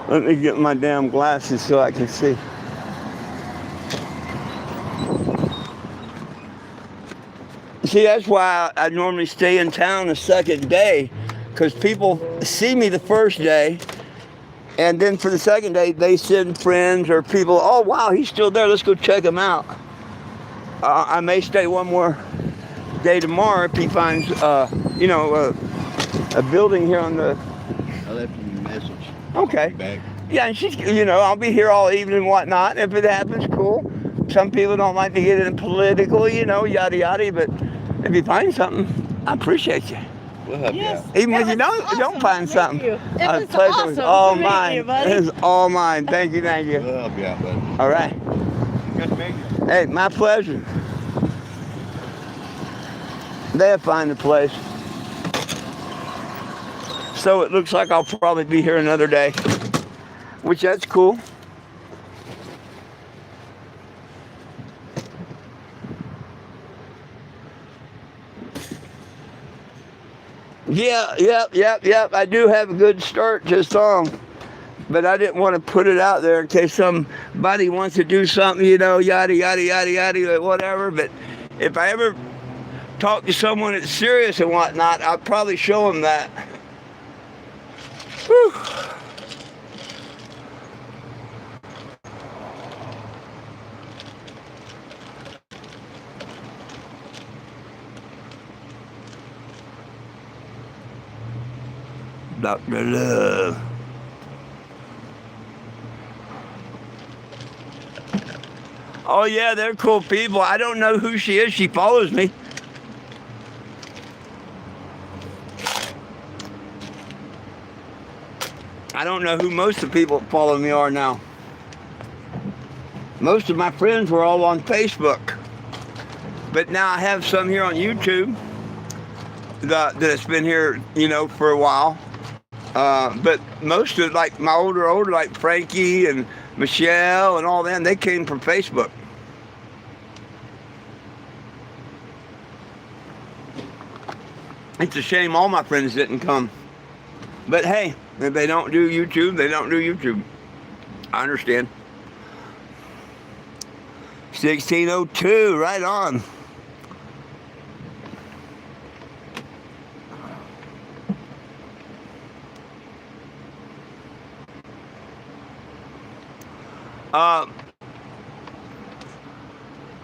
Let me get my damn glasses so I can see. See, that's why I normally stay in town the second day, because people see me the first day, and then for the second day, they send friends or people, oh, wow, he's still there, let's go check him out. I may stay one more day tomorrow if he finds, a building here on the... I left you a message. Okay. Back. Yeah, and she's, I'll be here all evening and whatnot. If it happens, cool. Some people don't like to get in political, yada yada, but if you find something, I appreciate you. We'll help Yes. you out. Even It if you was don't awesome find to something. meet you. It was Pleasure was awesome all to meet mine. you, buddy. It was all mine. Thank you. We'll help you out, buddy. All right. Good to meet you. Hey, my pleasure. They'll find the place. So it looks like I'll probably be here another day, which that's cool. Yep. I do have a good start just on, but I didn't want to put it out there in case somebody wants to do something, yada yada, whatever. But if I ever talk to someone that's serious and whatnot, I'll probably show them that. Whew. Dr. Love. Oh yeah, they're cool people. I don't know who she is. She follows me. I don't know who most of the people that follow me are now. Most of my friends were all on Facebook. But now I have some here on YouTube that's been here, for a while. But most of like my older, like Frankie and Michelle and all them, they came from Facebook. It's a shame all my friends didn't come. But hey, if they don't do YouTube, they don't do YouTube. I understand. 1602, right on.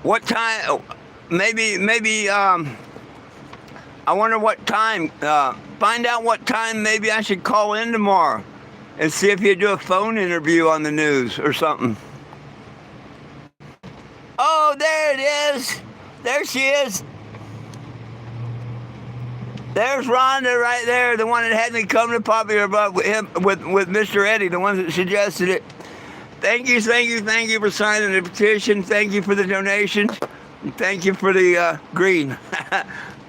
What time? Maybe. I wonder what time. Find out what time. Maybe I should call in tomorrow and see if you do a phone interview on the news or something. Oh, there it is. There she is. There's Rhonda right there, the one that had me come to Popular Buck with him, with Mr. Eddie, the one that suggested it. Thank you for signing the petition. Thank you for the donations. And thank you for the green.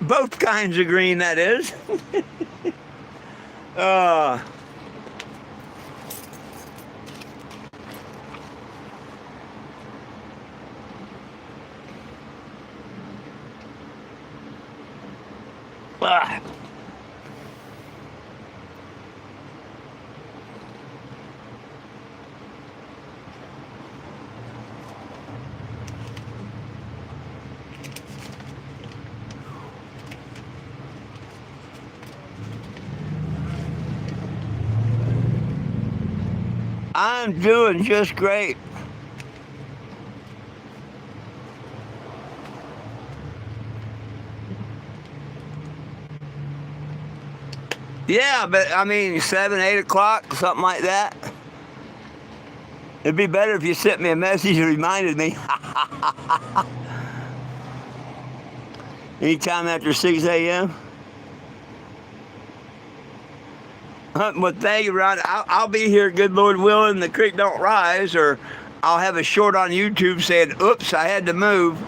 Both kinds of green, that is. Ah. I'm doing just great. Yeah, but I mean 7, 8 o'clock, something like that. It'd be better if you sent me a message and reminded me. Anytime after 6 a.m. Well, thank you, Ron. I'll be here, good Lord willing, the creek don't rise, or I'll have a short on YouTube saying, oops, I had to move.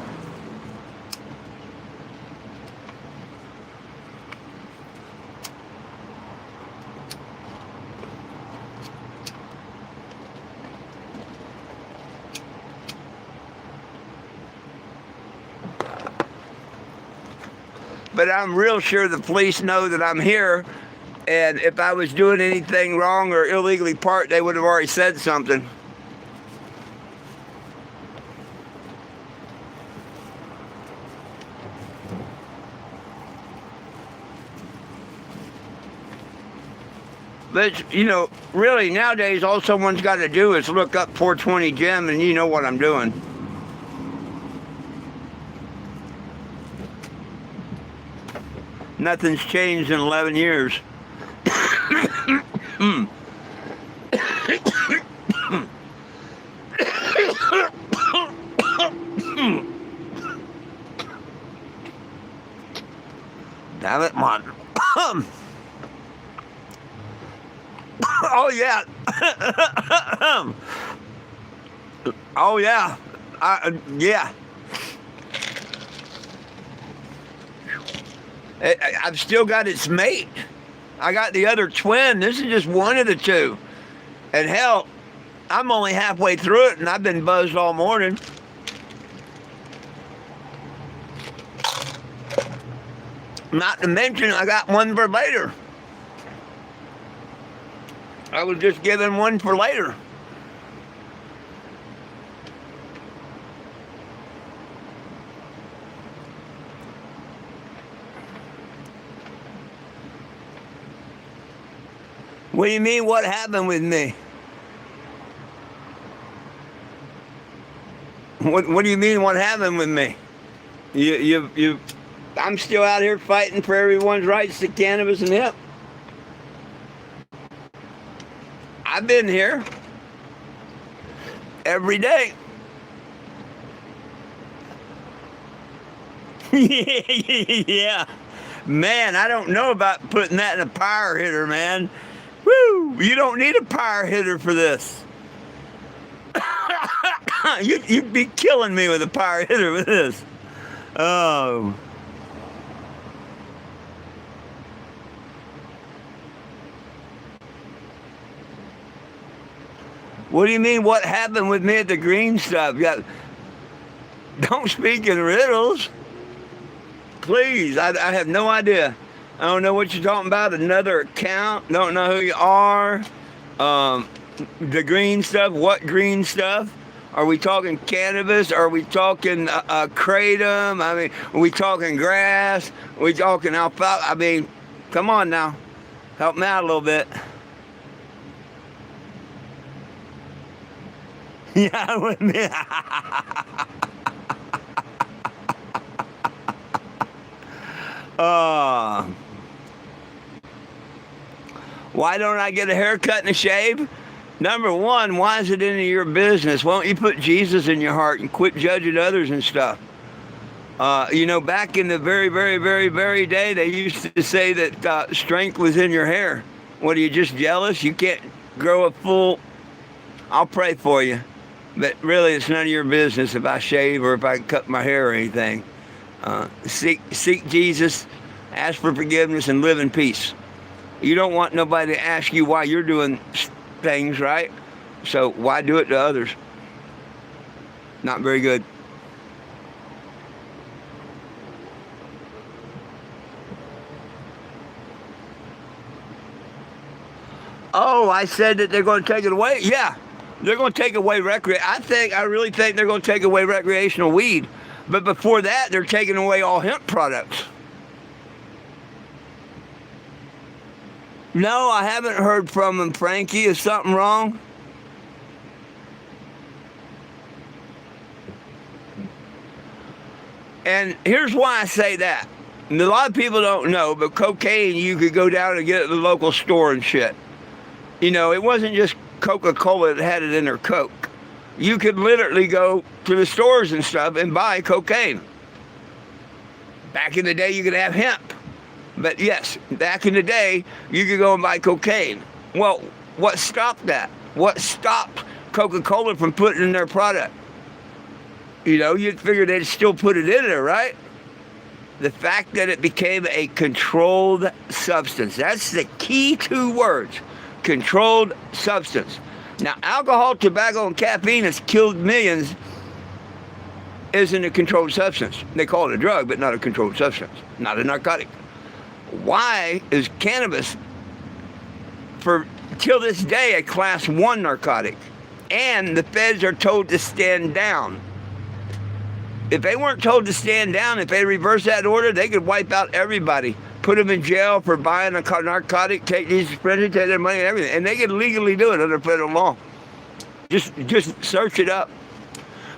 But I'm real sure the police know that I'm here. And if I was doing anything wrong or illegally parked, they would have already said something. But, you know, really nowadays all someone's got to do is look up 420 Jim and you know what I'm doing. Nothing's changed in 11 years. Damn it, man. Oh, yeah. Oh, yeah. Yeah. I've still got its mate. I got the other twin. This is just one of the two. And hell, I'm only halfway through it and I've been buzzed all morning. Not to mention, I got one for later. I was just given one for later. What do you mean, what happened with me? What do you mean, what happened with me? I'm still out here fighting for everyone's rights to cannabis and hemp. I've been here every day. Yeah. Man, I don't know about putting that in a power hitter, man. Woo! You don't need a power hitter for this. You'd be killing me with a power hitter with this. Oh. What do you mean, what happened with me at the green stuff? Don't speak in riddles. Please, I have no idea. I don't know what you're talking about. Another account. Don't know who you are. The green stuff. What green stuff? Are we talking cannabis? Are we talking kratom? I mean, are we talking grass? Are we talking alfalfa? I mean, come on now. Help me out a little bit. Yeah, with me. Why don't I get a haircut and a shave? Number one, why is it into your business? Why don't you put Jesus in your heart and quit judging others and stuff? Back in the very, very, very, very day, they used to say that strength was in your hair. What, are you just jealous? You can't grow a full... I'll pray for you. But really, it's none of your business if I shave or if I cut my hair or anything. Seek Jesus, ask for forgiveness, and live in peace. You don't want nobody to ask you why you're doing things, right? So why do it to others? Not very good. Oh, I said that they're going to take it away? Yeah, they're going to take away I really think they're going to take away recreational weed. But before that, they're taking away all hemp products. No, I haven't heard from them, Frankie. Is something wrong? And here's why I say that. And a lot of people don't know, but cocaine you could go down and get at the local store and shit. It wasn't just Coca-Cola that had it in their Coke. You could literally go to the stores and stuff and buy cocaine. Back in the day, you could have hemp. But yes, back in the day, you could go and buy cocaine. Well, what stopped that? What stopped Coca-Cola from putting it in their product? You'd figure they'd still put it in there, right? The fact that it became a controlled substance. That's the key two words. Controlled substance. Now, alcohol, tobacco, and caffeine has killed millions. Isn't a controlled substance. They call it a drug, but not a controlled substance. Not a narcotic. Why is cannabis, till this day, a class 1 narcotic? And the feds are told to stand down. If they weren't told to stand down, if they reverse that order, they could wipe out everybody. Put them in jail for buying a narcotic, take these prisoners, take their money and everything. And they could legally do it under federal law. Just search it up.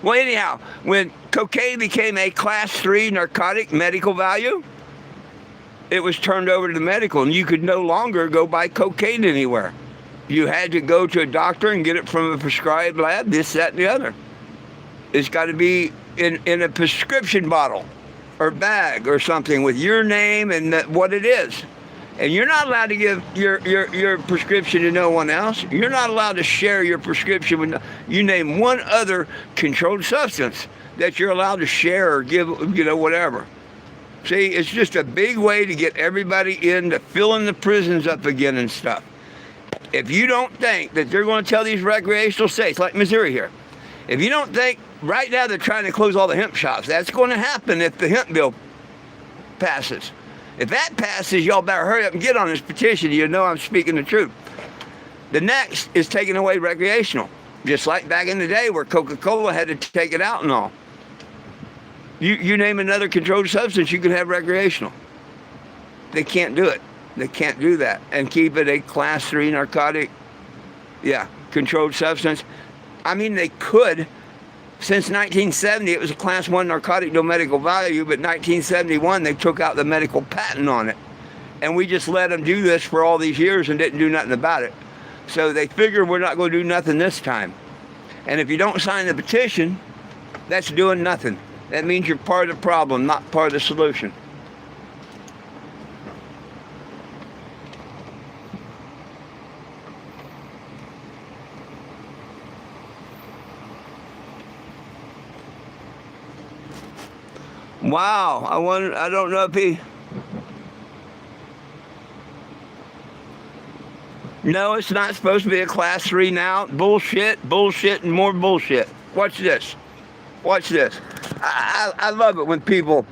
Well, anyhow, when cocaine became a class 3 narcotic, medical value, it was turned over to the medical, and you could no longer go buy cocaine anywhere. You had to go to a doctor and get it from a prescribed lab, this, that, and the other. It's got to be in a prescription bottle or bag or something with your name and what it is. And you're not allowed to give your prescription to no one else. You're not allowed to share your prescription with you name one other controlled substance that you're allowed to share or give, whatever. See, it's just a big way to get everybody into filling the prisons up again and stuff. If you don't think that they're going to tell these recreational states, like Missouri here, if you don't think, right now they're trying to close all the hemp shops. That's going to happen if the hemp bill passes. If that passes, y'all better hurry up and get on this petition. You know I'm speaking the truth. The next is taking away recreational. Just like back in the day where Coca-Cola had to take it out and all. You name another controlled substance, you can have recreational. They can't do it. They can't do that. And keep it a class 3 narcotic, controlled substance. I mean, they could. Since 1970, it was a class 1 narcotic, no medical value, but 1971, they took out the medical patent on it. And we just let them do this for all these years and didn't do nothing about it. So they figure we're not going to do nothing this time. And if you don't sign the petition, that's doing nothing. That means you're part of the problem, not part of the solution. Wow, I don't know if he... No, it's not supposed to be a class 3 now. Bullshit, and more bullshit. Watch this. I love it when people...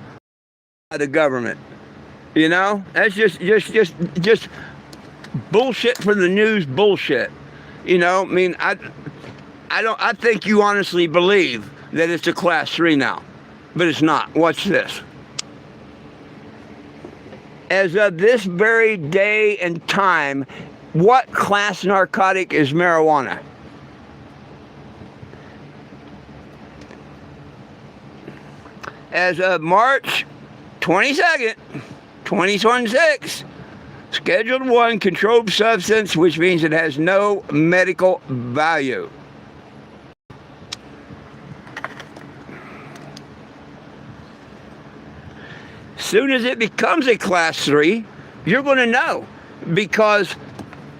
the government. That's just bullshit for the news bullshit. I think you honestly believe that it's a class 3 now. But it's not. Watch this. As of this very day and time, what class narcotic is marijuana? As of March 22nd, 2026, Scheduled 1 controlled substance, which means it has no medical value. Soon as it becomes a class 3, you're going to know, because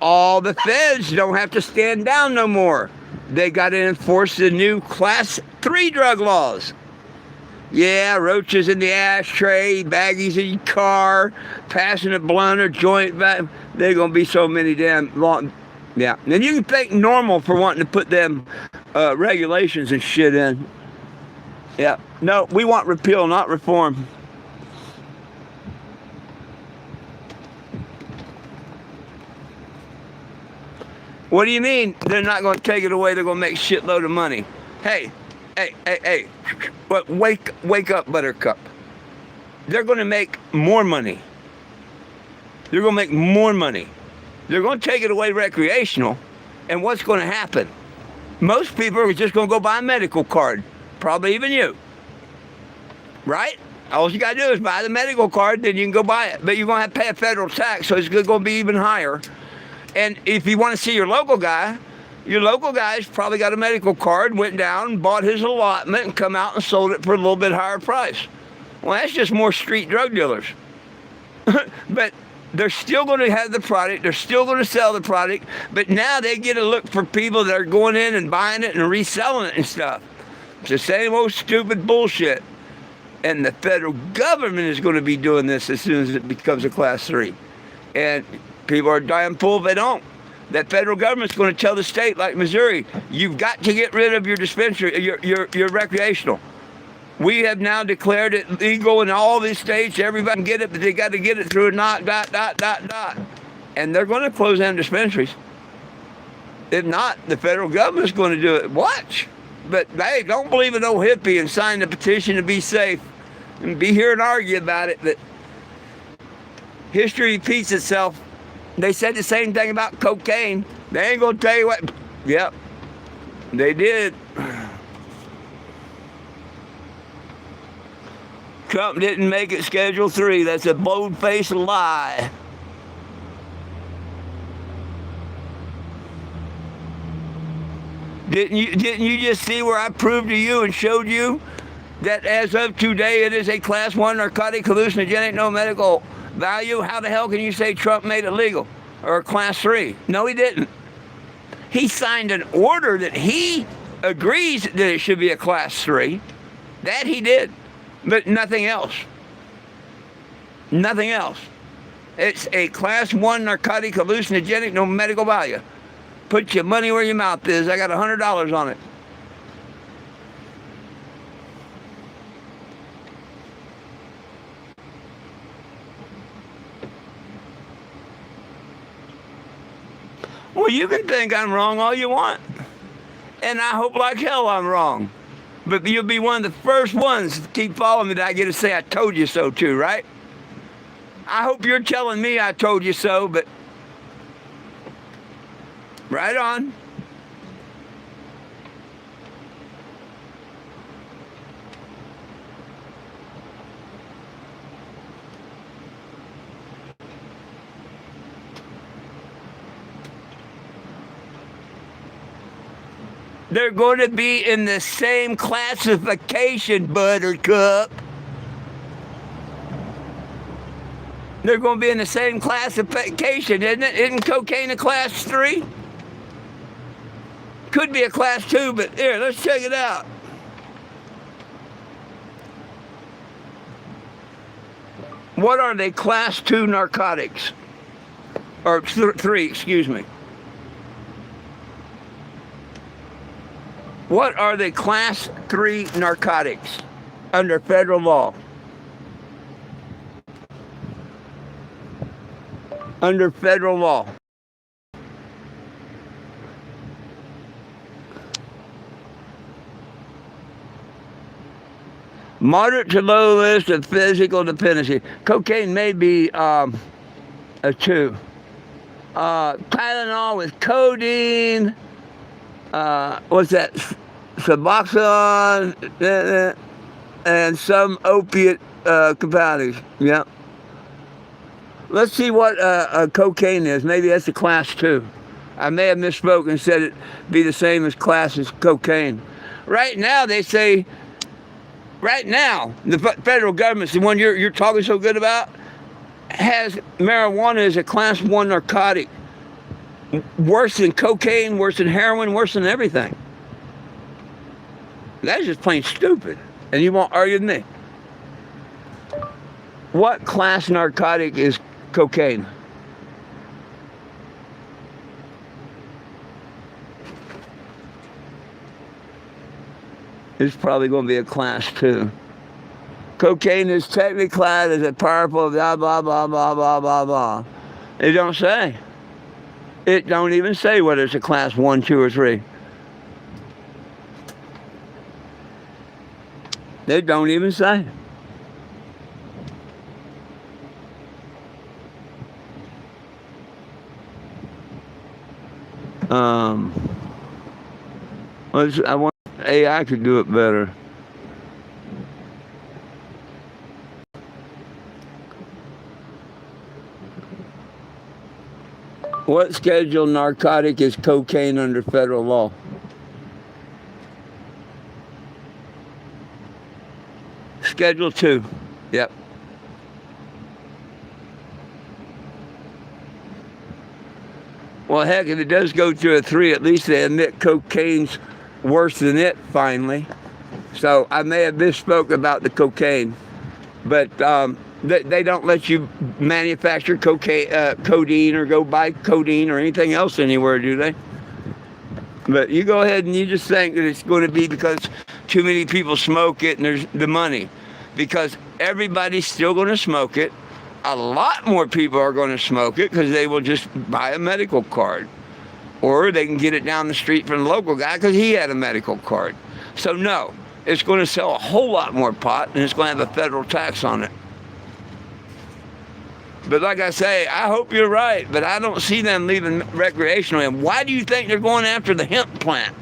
all the feds don't have to stand down no more. They got to enforce the new class 3 drug laws. Yeah, roaches in the ashtray, baggies in your car, passing a blunt or joint back. They're going to be so many damn long. Yeah, and you can thank normal for wanting to put them regulations and shit in. Yeah, no, we want repeal, not reform. What do you mean they're not going to take it away? They're going to make a shitload of money. Hey. But wake up, Buttercup. They're going to make more money. They're going to make more money. They're going to take it away recreational. And what's going to happen? Most people are just going to go buy a medical card. Probably even you. Right? All you got to do is buy the medical card, then you can go buy it. But you're going to have to pay a federal tax, so it's going to be even higher. And if you want to see your local guy's probably got a medical card, went down, bought his allotment, and come out and sold it for a little bit higher price. Well, that's just more street drug dealers. But they're still going to have the product. They're still going to sell the product. But now they get a look for people that are going in and buying it and reselling it and stuff. It's the same old stupid bullshit. And the federal government is going to be doing this as soon as it becomes a class 3. And people are dying full if they don't. That federal government's going to tell the state, like Missouri, you've got to get rid of your dispensary, your recreational. We have now declared it legal in all these states. Everybody can get it, but they got to get it through a ... And they're going to close down dispensaries. If not, the federal government's going to do it. Watch. But hey, don't believe in no hippie and sign the petition to be safe and be here and argue about it. But history repeats itself. They said the same thing about cocaine. They ain't going to tell you what. Yep, they did. Trump didn't make it Schedule 3. That's a bold-faced lie. Didn't you just see where I proved to you and showed you that as of today it is a Class 1 narcotic, hallucinogenic, no medical value? How the hell can you say Trump made it legal or a Class 3? No, he didn't. He signed an order that he agrees that it should be a Class 3. That he did, but nothing else. Nothing else. It's a Class 1 narcotic, hallucinogenic, no medical value. Put your money where your mouth is. I got $100 on it. Well, you can think I'm wrong all you want. And I hope like hell I'm wrong. But you'll be one of the first ones to keep following me that I get to say I told you so too, right? I hope you're telling me I told you so, but right on. They're going to be in the same classification, Buttercup. They're going to be in the same classification, isn't it? Isn't cocaine a Class 3? Could be a Class 2, but here, let's check it out. What are they? Class 2 narcotics? Or 3, excuse me. What are the Class 3 narcotics under federal law? Under federal law. Moderate to low list of physical dependency. Cocaine may be a 2. Tylenol with codeine. What's that? Suboxone and some opiate compounders. Yeah. Let's see what cocaine is. Maybe that's a Class 2. I may have misspoken and said it'd be the same as cocaine. Right now they say right now, the federal government, the one you're talking so good about, has marijuana as a class 1 narcotic. Worse than cocaine, worse than heroin, worse than everything. That's just plain stupid. And you won't argue with me. What class narcotic is cocaine? It's probably going to be a class 2. Cocaine is technically classed as a powerful blah, blah, blah, blah, blah, blah, blah. It don't say. It don't even say whether it's a class 1, 2, or 3. They don't even say. I want AI could do it better. What scheduled narcotic is cocaine under federal law? Schedule 2. Yep. Well, heck, if it does go to a 3, at least they admit cocaine's worse than it, finally. So I may have misspoke about the cocaine. But they don't let you manufacture codeine or go buy codeine or anything else anywhere, do they? But you go ahead and you just think that it's going to be because too many people smoke it and there's the money. Because everybody's still going to smoke it. A lot more people are going to smoke it because they will just buy a medical card. Or they can get it down the street from the local guy because he had a medical card. So no, it's going to sell a whole lot more pot and it's going to have a federal tax on it. But like I say, I hope you're right, but I don't see them leaving recreational. And why do you think they're going after the hemp plant?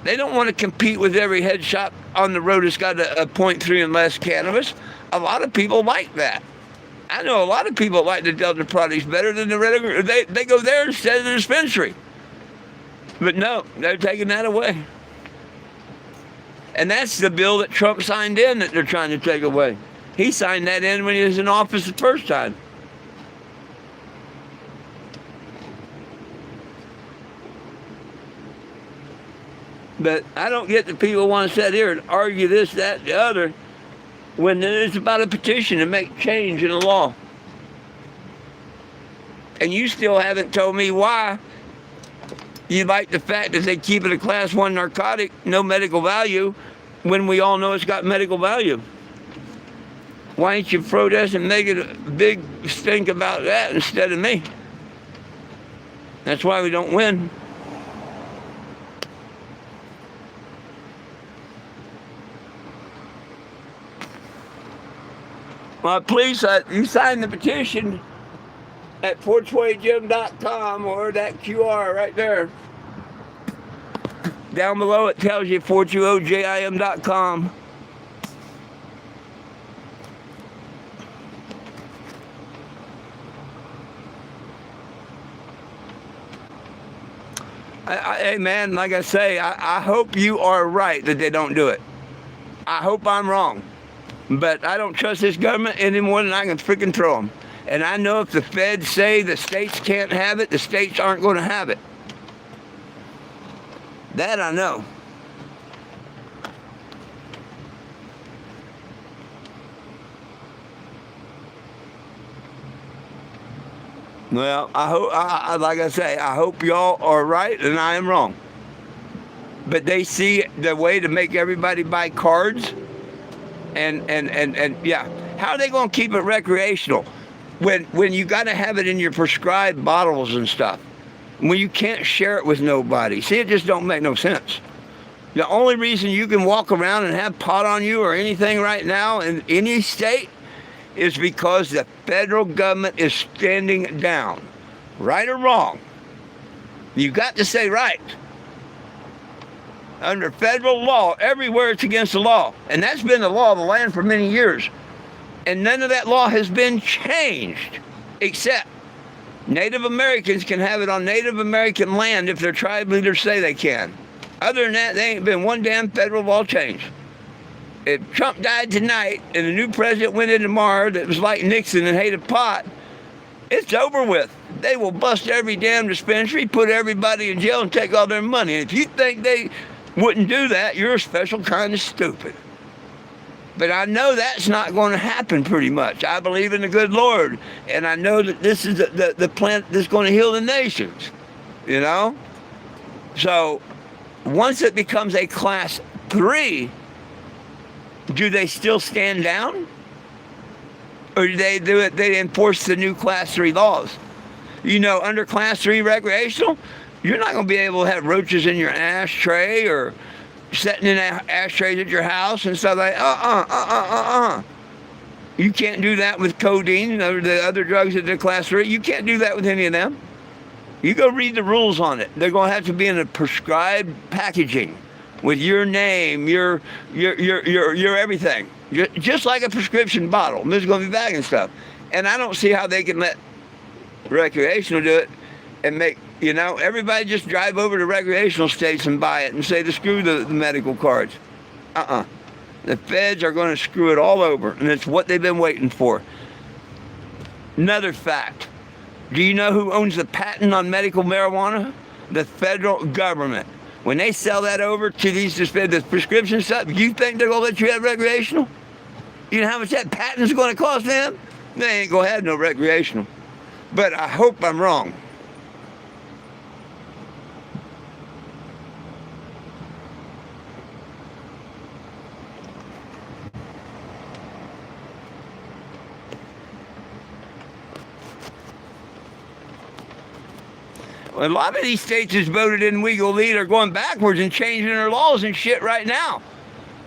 They don't want to compete with every head shop on the road that's got a 0.3 and less cannabis. A lot of people like that. I know a lot of people like the Delta products better than the regular. They go there instead of the dispensary. But no, they're taking that away. And that's the bill that Trump signed in that they're trying to take away. He signed that in when he was in office the first time. But I don't get the people who want to sit here and argue this, that, the other, when it's about a petition to make change in the law. And you still haven't told me why you like the fact that they keep it a class 1 narcotic, no medical value, when we all know it's got medical value. Why ain't you protest and make it a big stink about that instead of me? That's why we don't win. Well, please, you sign the petition at 420jim.com or that QR right there. Down below it tells you 420jim.com. Hey man, like I say, I hope you are right that they don't do it. I hope I'm wrong. But I don't trust this government any more than I can freaking throw them. And I know if the feds say the states can't have it, the states aren't going to have it. That I know. Well, I hope, like I say, I hope y'all are right and I am wrong. But they see the way to make everybody buy cards. And yeah, how are they going to keep it recreational when you got to have it in your prescribed bottles and stuff? When you can't share it with nobody. See, it just don't make no sense. The only reason you can walk around and have pot on you or anything right now in any state is because the federal government is standing down. Right or wrong? You got to say right. Under federal law, everywhere it's against the law. And that's been the law of the land for many years. And none of that law has been changed, except Native Americans can have it on Native American land if their tribe leaders say they can. Other than that, there ain't been one damn federal law change. if Trump died tonight and a new president went in tomorrow that was like Nixon and hated pot, it's over with. They will bust every damn dispensary, put everybody in jail, and take all their money. And if you think they wouldn't do that, you're a special kind of stupid. But I know that's not going to happen pretty much. I believe in the good Lord. And I know that this is the plant that's going to heal the nations. You know? So, once it becomes a class 3, do they still stand down? Or do they do it? They enforce the new class 3 laws. You know, under class 3 recreational, you're not going to be able to have roaches in your ashtray or sitting in ashtrays at your house and stuff like You can't do that with codeine and the other drugs that are class 3. You can't do that with any of them. You go read the rules on it. They're going to have to be in a prescribed packaging with your name, your everything. Just like a prescription bottle. There's going to be bagging stuff. And I don't see how they can let recreational do it and make, you know, everybody just drive over to recreational states and buy it and say to screw the medical cards. The feds are going to screw it all over, and it's what they've been waiting for. Another fact. Do you know who owns the patent on medical marijuana? The federal government. When they sell that over to the prescription stuff, you think they're going to let you have recreational? You know how much that patent's going to cost them? They ain't going to have no recreational. But I hope I'm wrong. A lot of these states that's voted in legal lead are going backwards and changing their laws and shit right now.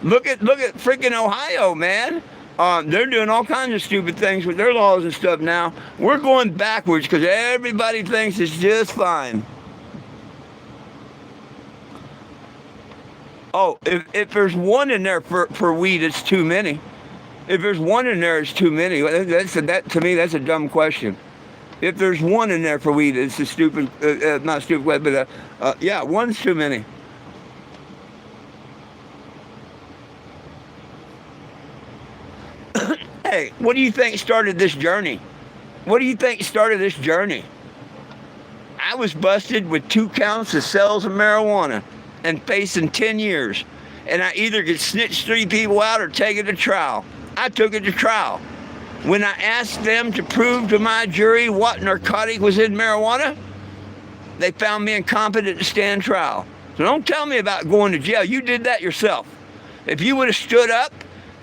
Look at freaking Ohio, man. They're doing all kinds of stupid things with their laws and stuff now. We're going backwards because everybody thinks it's just fine. Oh, if there's one in there for weed, it's too many. If there's one in there, it's too many. To me, that's a dumb question. If there's one in there for weed, it's a stupid, not stupid, but yeah, one's too many. Hey, what do you think started this journey? What do you think started this journey? I was busted with 2 counts of sales of marijuana and facing 10 years. And I either could snitch 3 people out or take it to trial. I took it to trial. When I asked them to prove to my jury what narcotic was in marijuana, they found me incompetent to stand trial. So don't tell me about going to jail. You did that yourself. If you would have stood up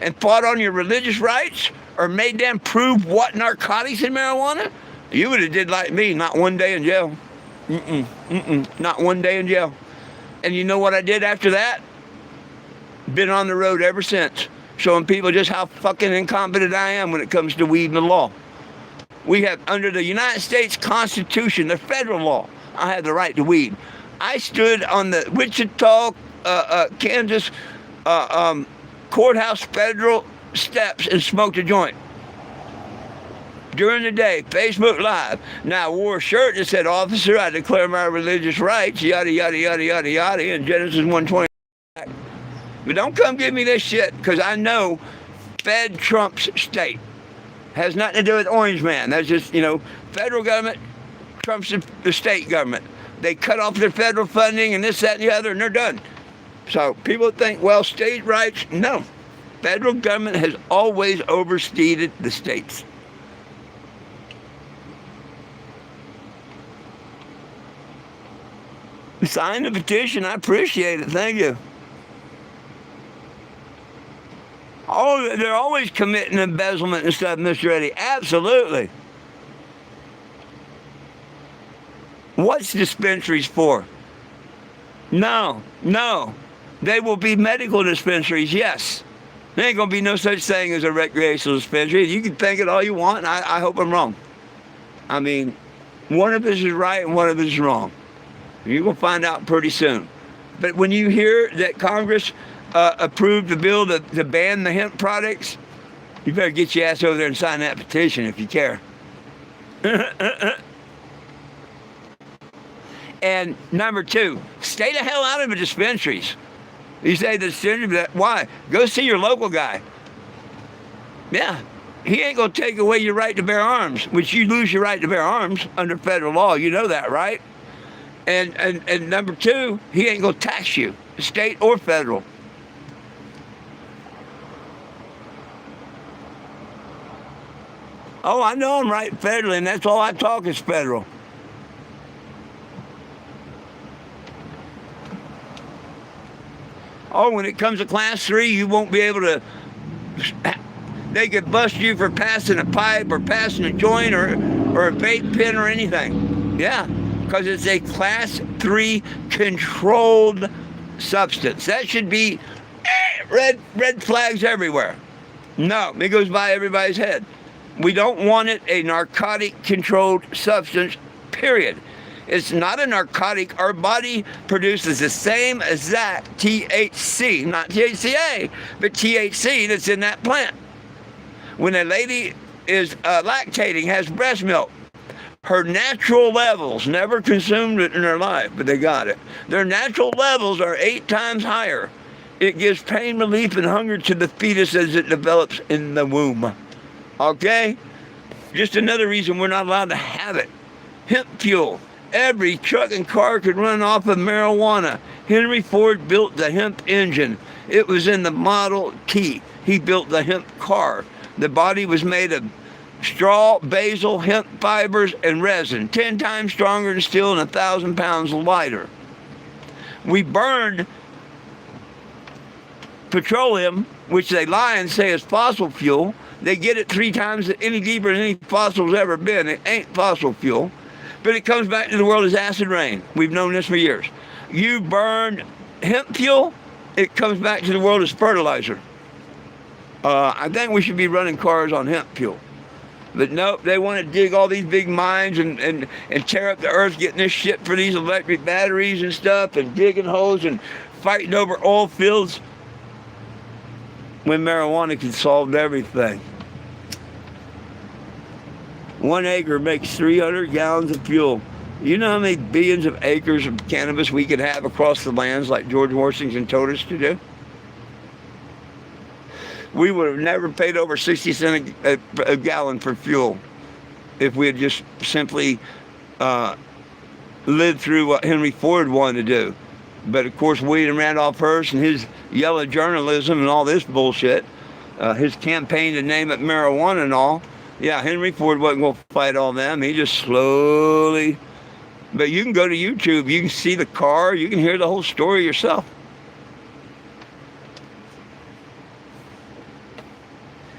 and fought on your religious rights or made them prove what narcotics in marijuana, you would have did like me, not 1 day in jail. Not 1 day in jail. And you know what I did after that? Been on the road ever since, showing people just how fucking incompetent I am when it comes to weed and the law. We have, under the United States Constitution, the federal law, I have the right to weed. I stood on the Wichita, Kansas courthouse federal steps and smoked a joint. During the day, Facebook Live. Now, I wore a shirt that said, "Officer, I declare my religious rights," yada, yada, yada, yada, yada, in Genesis 1:20. But don't come give me this shit, because I know Fed trumps state. Has nothing to do with Orange Man. That's just, you know, federal government trumps the state government. They cut off their federal funding and this, that, and the other, and they're done. So people think, well, state rights, no. Federal government has always overstated the states. Sign the petition. I appreciate it. Thank you. Oh, they're always committing embezzlement and stuff, Mr. Eddie. Absolutely. What's dispensaries for? No. They will be medical dispensaries, yes. There ain't going to be no such thing as a recreational dispensary. You can think it all you want, and I hope I'm wrong. I mean, one of us is right and one of us is wrong. You're going to find out pretty soon. But when you hear that Congress approved the bill to ban the hemp products, you better get your ass over there and sign that petition if you care. And number 2, stay the hell out of the dispensaries. You say the syndrome, why? Go see your local guy. Yeah. He ain't going to take away your right to bear arms, which you lose your right to bear arms under federal law. You know that, right? And number two, he ain't going to tax you, state or federal. Oh, I know I'm right federally, and that's all I talk is federal. Oh, when it comes to class 3, you won't be able to. They could bust you for passing a pipe or passing a joint or a vape pen or anything. Yeah, because it's a class 3 controlled substance. That should be red flags everywhere. No, it goes by everybody's head. We don't want it a narcotic controlled substance, period. It's not a narcotic. Our body produces the same exact THC, not THCA, but THC that's in that plant. When a lady is lactating, has breast milk, her natural levels, never consumed it in her life, but they got it. Their natural levels are 8 times higher. It gives pain relief and hunger to the fetus as it develops in the womb. Okay? Just another reason we're not allowed to have it. Hemp fuel. Every truck and car could run off of marijuana. Henry Ford built the hemp engine. It was in the Model T. He built the hemp car. The body was made of straw, basil, hemp fibers, and resin. 10 times stronger than steel and 1,000 pounds lighter. We burned petroleum, which they lie and say is fossil fuel. They get it 3 times any deeper than any fossil's ever been. It ain't fossil fuel. But it comes back to the world as acid rain. We've known this for years. You burn hemp fuel, it comes back to the world as fertilizer. I think we should be running cars on hemp fuel. But nope, they want to dig all these big mines and tear up the earth, getting this shit for these electric batteries and stuff, and digging holes and fighting over oil fields when marijuana could solve everything. 1 acre makes 300 gallons of fuel. You know how many billions of acres of cannabis we could have across the lands like George Washington told us to do? We would have never paid over 60 cents a gallon for fuel if we had just simply lived through what Henry Ford wanted to do. But of course, William Randolph Hearst and his yellow journalism and all this bullshit, his campaign to name it marijuana and all, yeah, Henry Ford wasn't going to fight all them. He just slowly... But you can go to YouTube. You can see the car. You can hear the whole story yourself.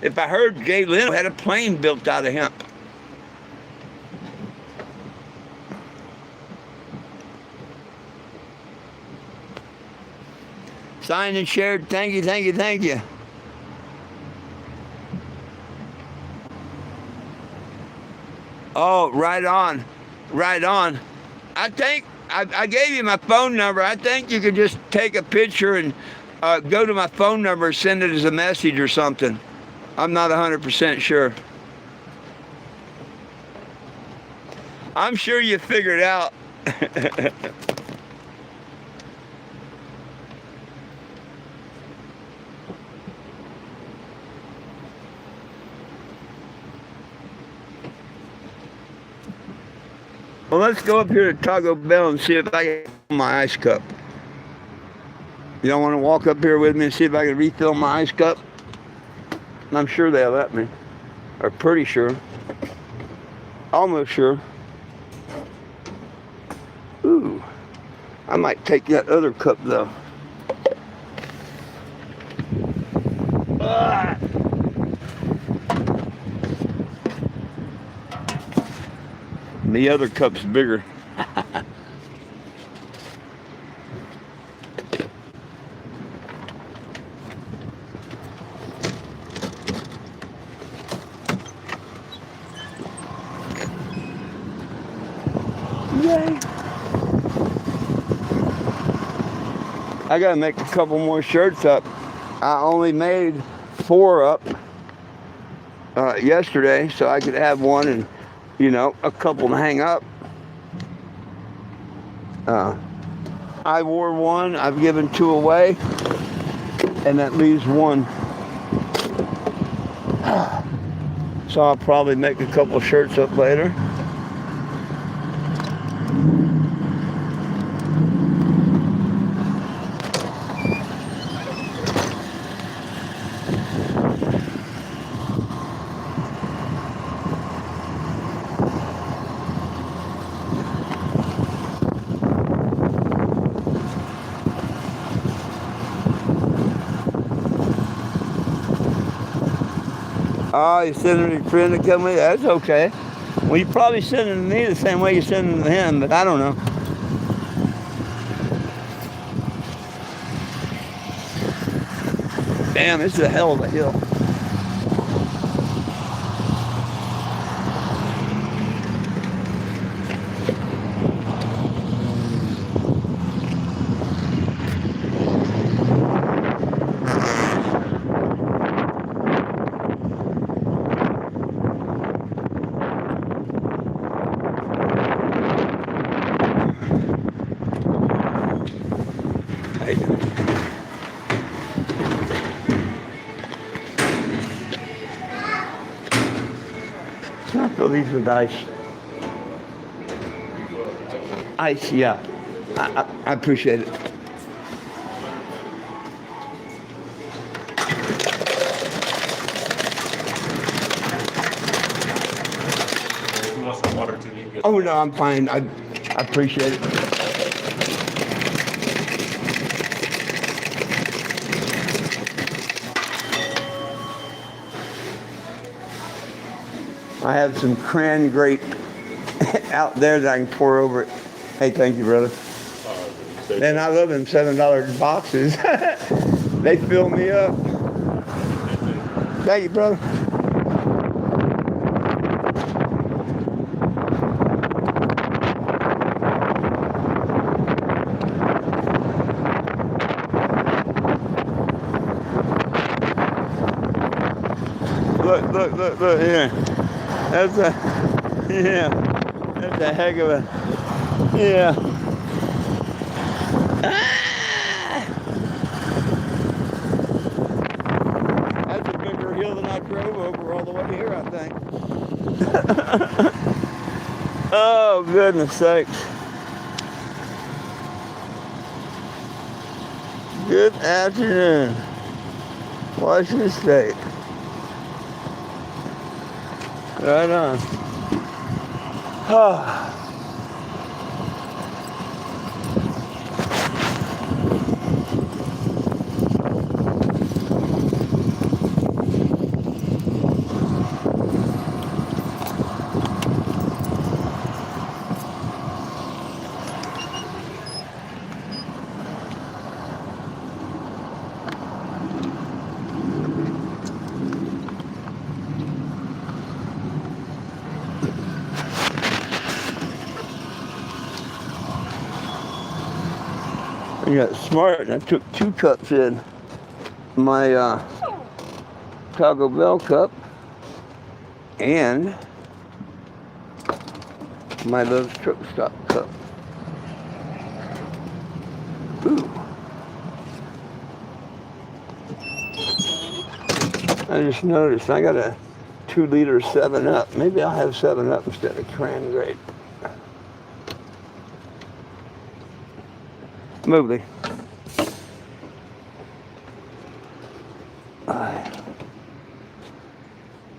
If I heard Jay Leno had a plane built out of hemp. Signed and shared. Thank you, thank you, thank you. Oh, right on. Right on. I think I gave you my phone number. I think you could just take a picture and go to my phone number and send it as a message or something. I'm not 100% sure. I'm sure you figured it out. Well, let's go up here to Taco Bell and see if I can refill my ice cup. You don't want to walk up here with me and see if I can refill my ice cup? I'm sure they'll let me. Or pretty sure. Almost sure. Ooh. I might take that other cup though. Ah. The other cup's bigger. Yay. I gotta make a couple more shirts up. I only made 4 up yesterday, so I could have one and, you know, a couple to hang up. I wore one. I've given 2 away. And that leaves 1. So I'll probably make a couple shirts up later. Oh, you're sending your friend to come with you? That's okay. Well, you probably sending them to me the same way you're sending them to him, but I don't know. Damn, this is a hell of a hill. I feel these with ice. Ice, yeah. I appreciate it. You want some water too? Oh no, I'm fine. I appreciate it. I have some cran grape out there that I can pour over it. Hey, thank you, brother. Man, I love them $7 boxes. They fill me up. Thank you, brother. Look here. That's a heck of a, yeah. That's a bigger hill than I drove over all the way here, I think. Oh, goodness sakes. Good afternoon, Washington State. Right on. Oh. I got smart and I took 2 cups in. My Taco Bell cup and my little truck stop cup. Ooh. I just noticed I got a 2-liter 7-Up. Maybe I'll have 7-Up instead of cran grape. Movie.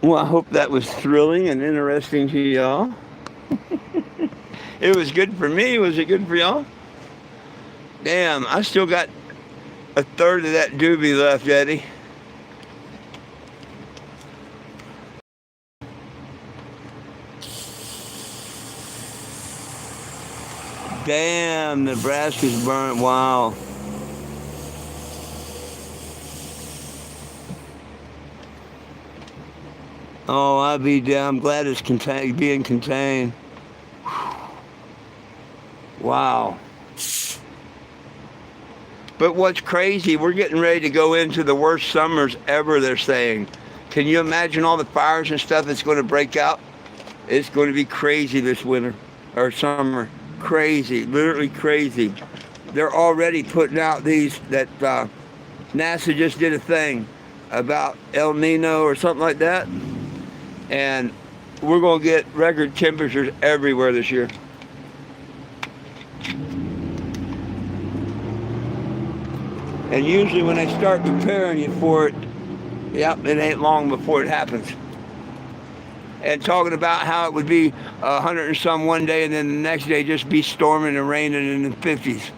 Well, I hope that was thrilling and interesting to y'all. It was good for me. Was it good for y'all? Damn, I still got a third of that doobie left, Eddie. Damn, Nebraska's burnt. Wow. Oh, I'll be damn. I'm glad it's being contained. Wow. But what's crazy, we're getting ready to go into the worst summers ever, they're saying. Can you imagine all the fires and stuff that's going to break out? It's going to be crazy this winter or summer. Crazy, literally crazy. they're already putting out these that NASA just did a thing about El Nino or something like that, and we're going to get record temperatures everywhere this year. And usually when they start preparing you for it, yep, it ain't long before it happens. And talking about how it would be 100 and some one day, and then the next day just be storming and raining in the 50s.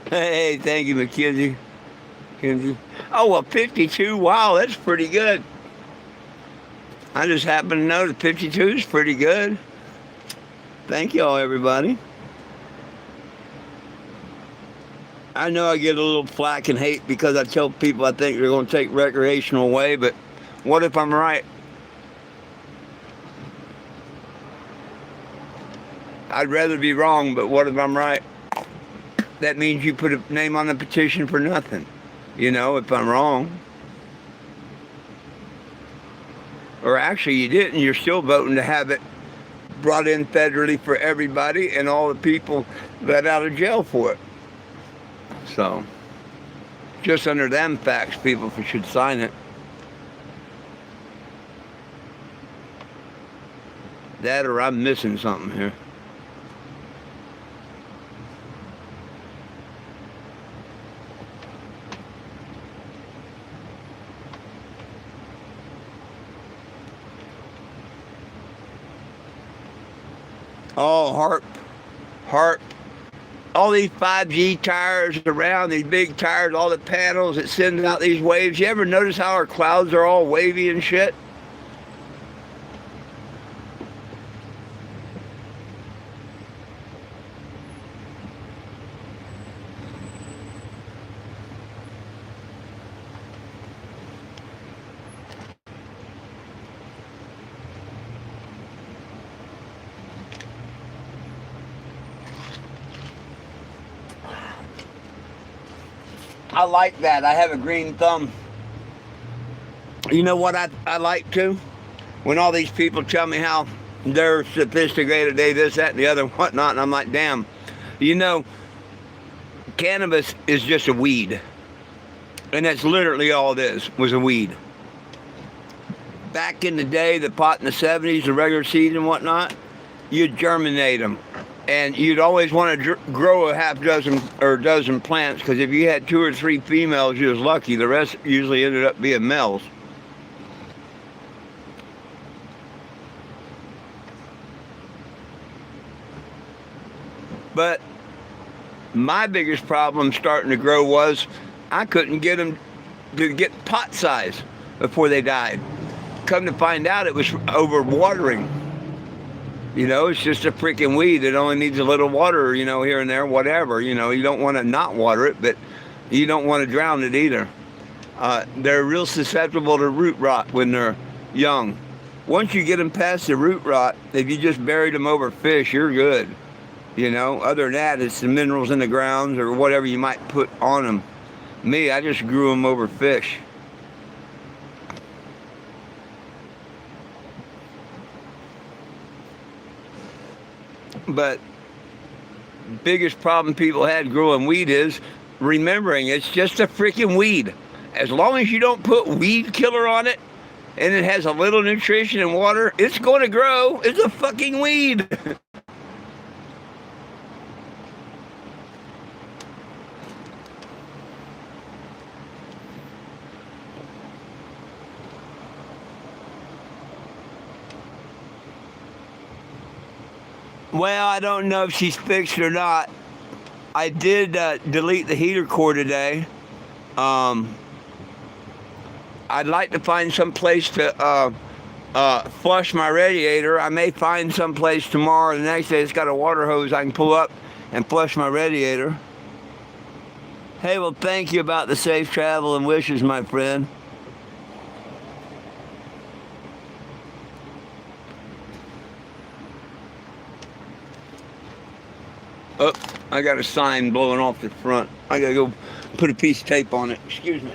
Hey, thank you, McKenzie. Oh, well, 52, wow, that's pretty good. I just happen to know that 52 is pretty good. Thank y'all, everybody. I know I get a little flack and hate because I tell people I think they're going to take recreational away, but what if I'm right? I'd rather be wrong, but what if I'm right? That means you put a name on the petition for nothing. You know, if I'm wrong. Or actually you didn't, you're still voting to have it brought in federally for everybody and all the people let out of jail for it. So, just under them facts, people should sign it. That or I'm missing something here. Oh, harp. All these 5G tires around, these big tires, all the panels that send out these waves. You ever notice how our clouds are all wavy and shit? I like that. I have a green thumb. You know what I like too? When all these people tell me how they're sophisticated, they this, that, and the other, whatnot, and I'm like, damn. You know, cannabis is just a weed. And that's literally all it is, was a weed. Back in the day, the pot in the 70s, the regular seeds and whatnot, you'd germinate them. And you'd always want to grow a half dozen or a dozen plants, because if you had 2 or 3 females, you was lucky. The rest usually ended up being males. But my biggest problem starting to grow was I couldn't get them to get pot size before they died. Come to find out, it was overwatering. You know, it's just a freaking weed. It only needs a little water, you know, here and there, whatever. You know, you don't want to not water it, but you don't want to drown it either. They're real susceptible to root rot when they're young. Once you get them past the root rot, if you just buried them over fish, you're good. You know, other than that, it's the minerals in the grounds or whatever you might put on them. Me, I just grew them over fish. But biggest problem people had growing weed is remembering it's just a freaking weed. As long as you don't put weed killer on it and it has a little nutrition and water, it's going to grow. It's a fucking weed. Well, I don't know if she's fixed or not. I did delete the heater core today. I'd like to find some place to flush my radiator. I may find some place tomorrow or the next day. It's got a water hose I can pull up and flush my radiator. Hey, well, thank you about the safe travel and wishes, my friend. Oh, I got a sign blowing off the front. I gotta go put a piece of tape on it. Excuse me.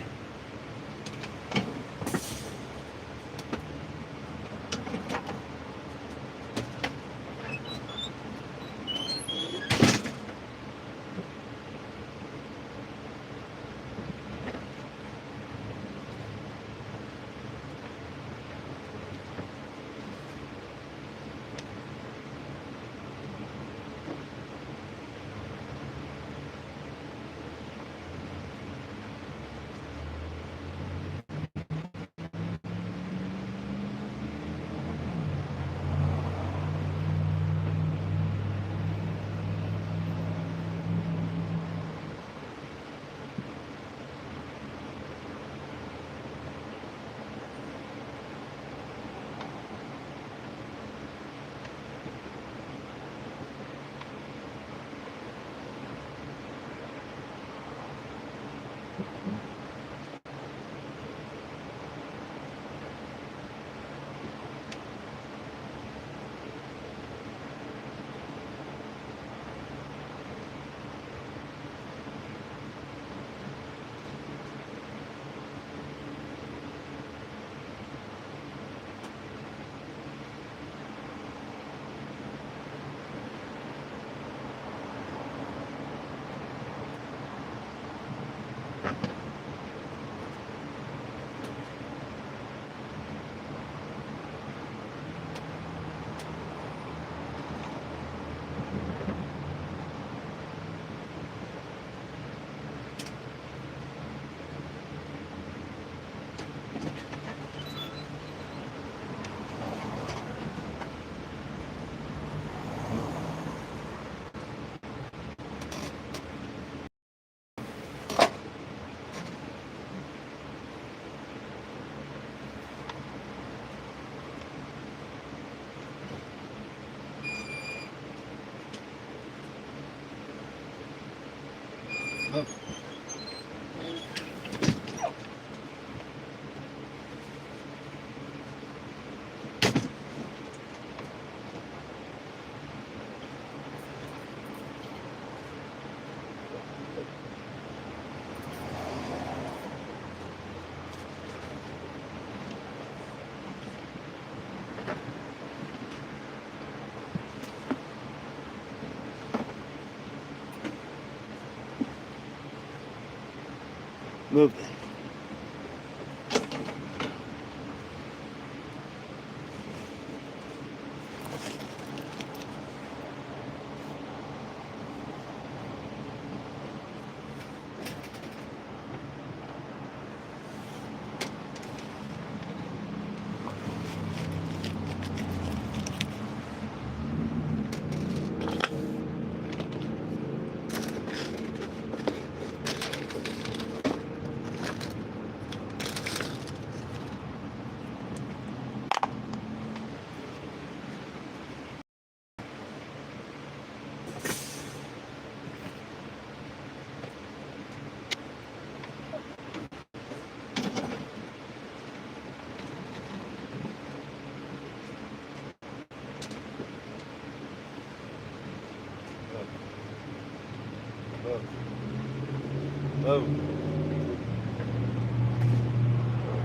Move that.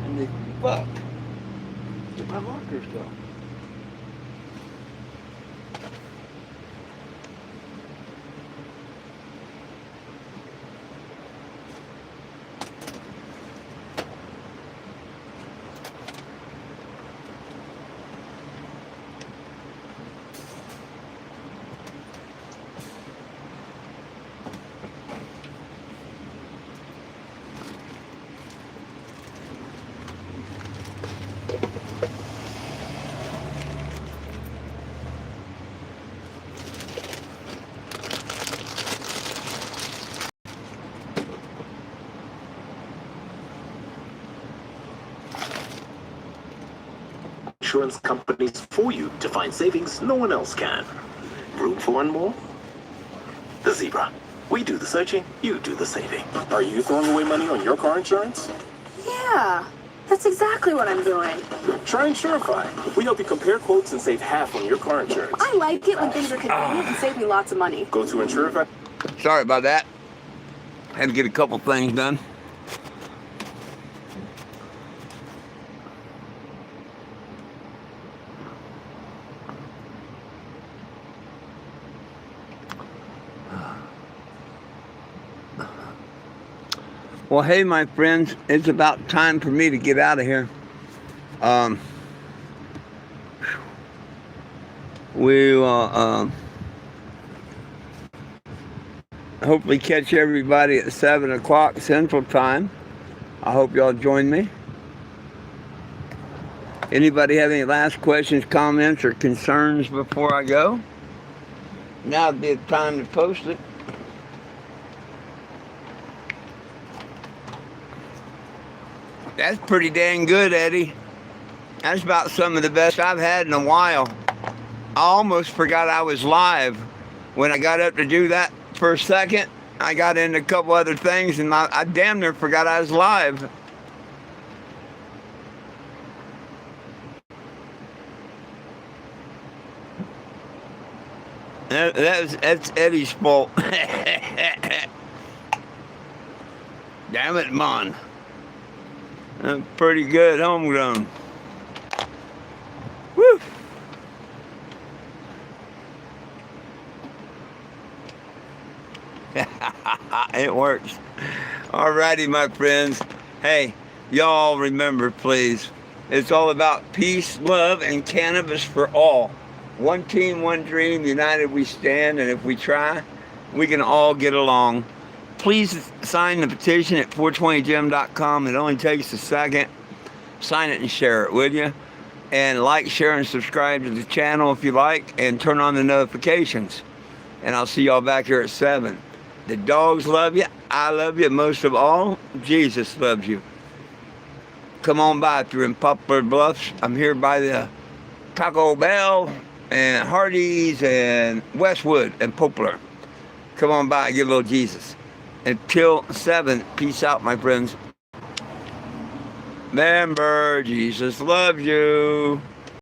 And they fuck. Where'd my markers go? insurance companies for you to find savings no one else can. Room for one more? The Zebra. We do the searching, you do the saving. Are you throwing away money on your car insurance? Yeah, that's exactly what I'm doing. Try Insurify. We help you compare quotes and save half on your car insurance. I like it when things are convenient and save me lots of money. Go to Insurify. Sorry about that. Had to get a couple things done. Well, hey, my friends, it's about time for me to get out of here. We will hopefully catch everybody at 7 o'clock Central Time. I hope y'all join me. Anybody have any last questions, comments, or concerns before I go? Now would be the time to post it. That's pretty dang good, Eddie. That's about some of the best I've had in a while. I almost forgot I was live. When I got up to do that for a second, I got into a couple other things, and I damn near forgot I was live. That's Eddie's fault. Damn it, man. Pretty good homegrown. Woo! It works. Alrighty, my friends. Hey, y'all remember, please, it's all about peace, love, and cannabis for all. One team, one dream, united we stand, and if we try, we can all get along. Please sign the petition at 420gem.com. It only takes a second. Sign it and share it, will you? And like, share, and subscribe to the channel if you like, and turn on the notifications. And I'll see y'all back here at 7. The dogs love you. I love you. Most of all, Jesus loves you. Come on by if you're in Poplar Bluffs. I'm here by the Taco Bell and Hardee's and Westwood and Poplar. Come on by, get a little Jesus. Until 7, peace out, my friends. Remember, Jesus loves you.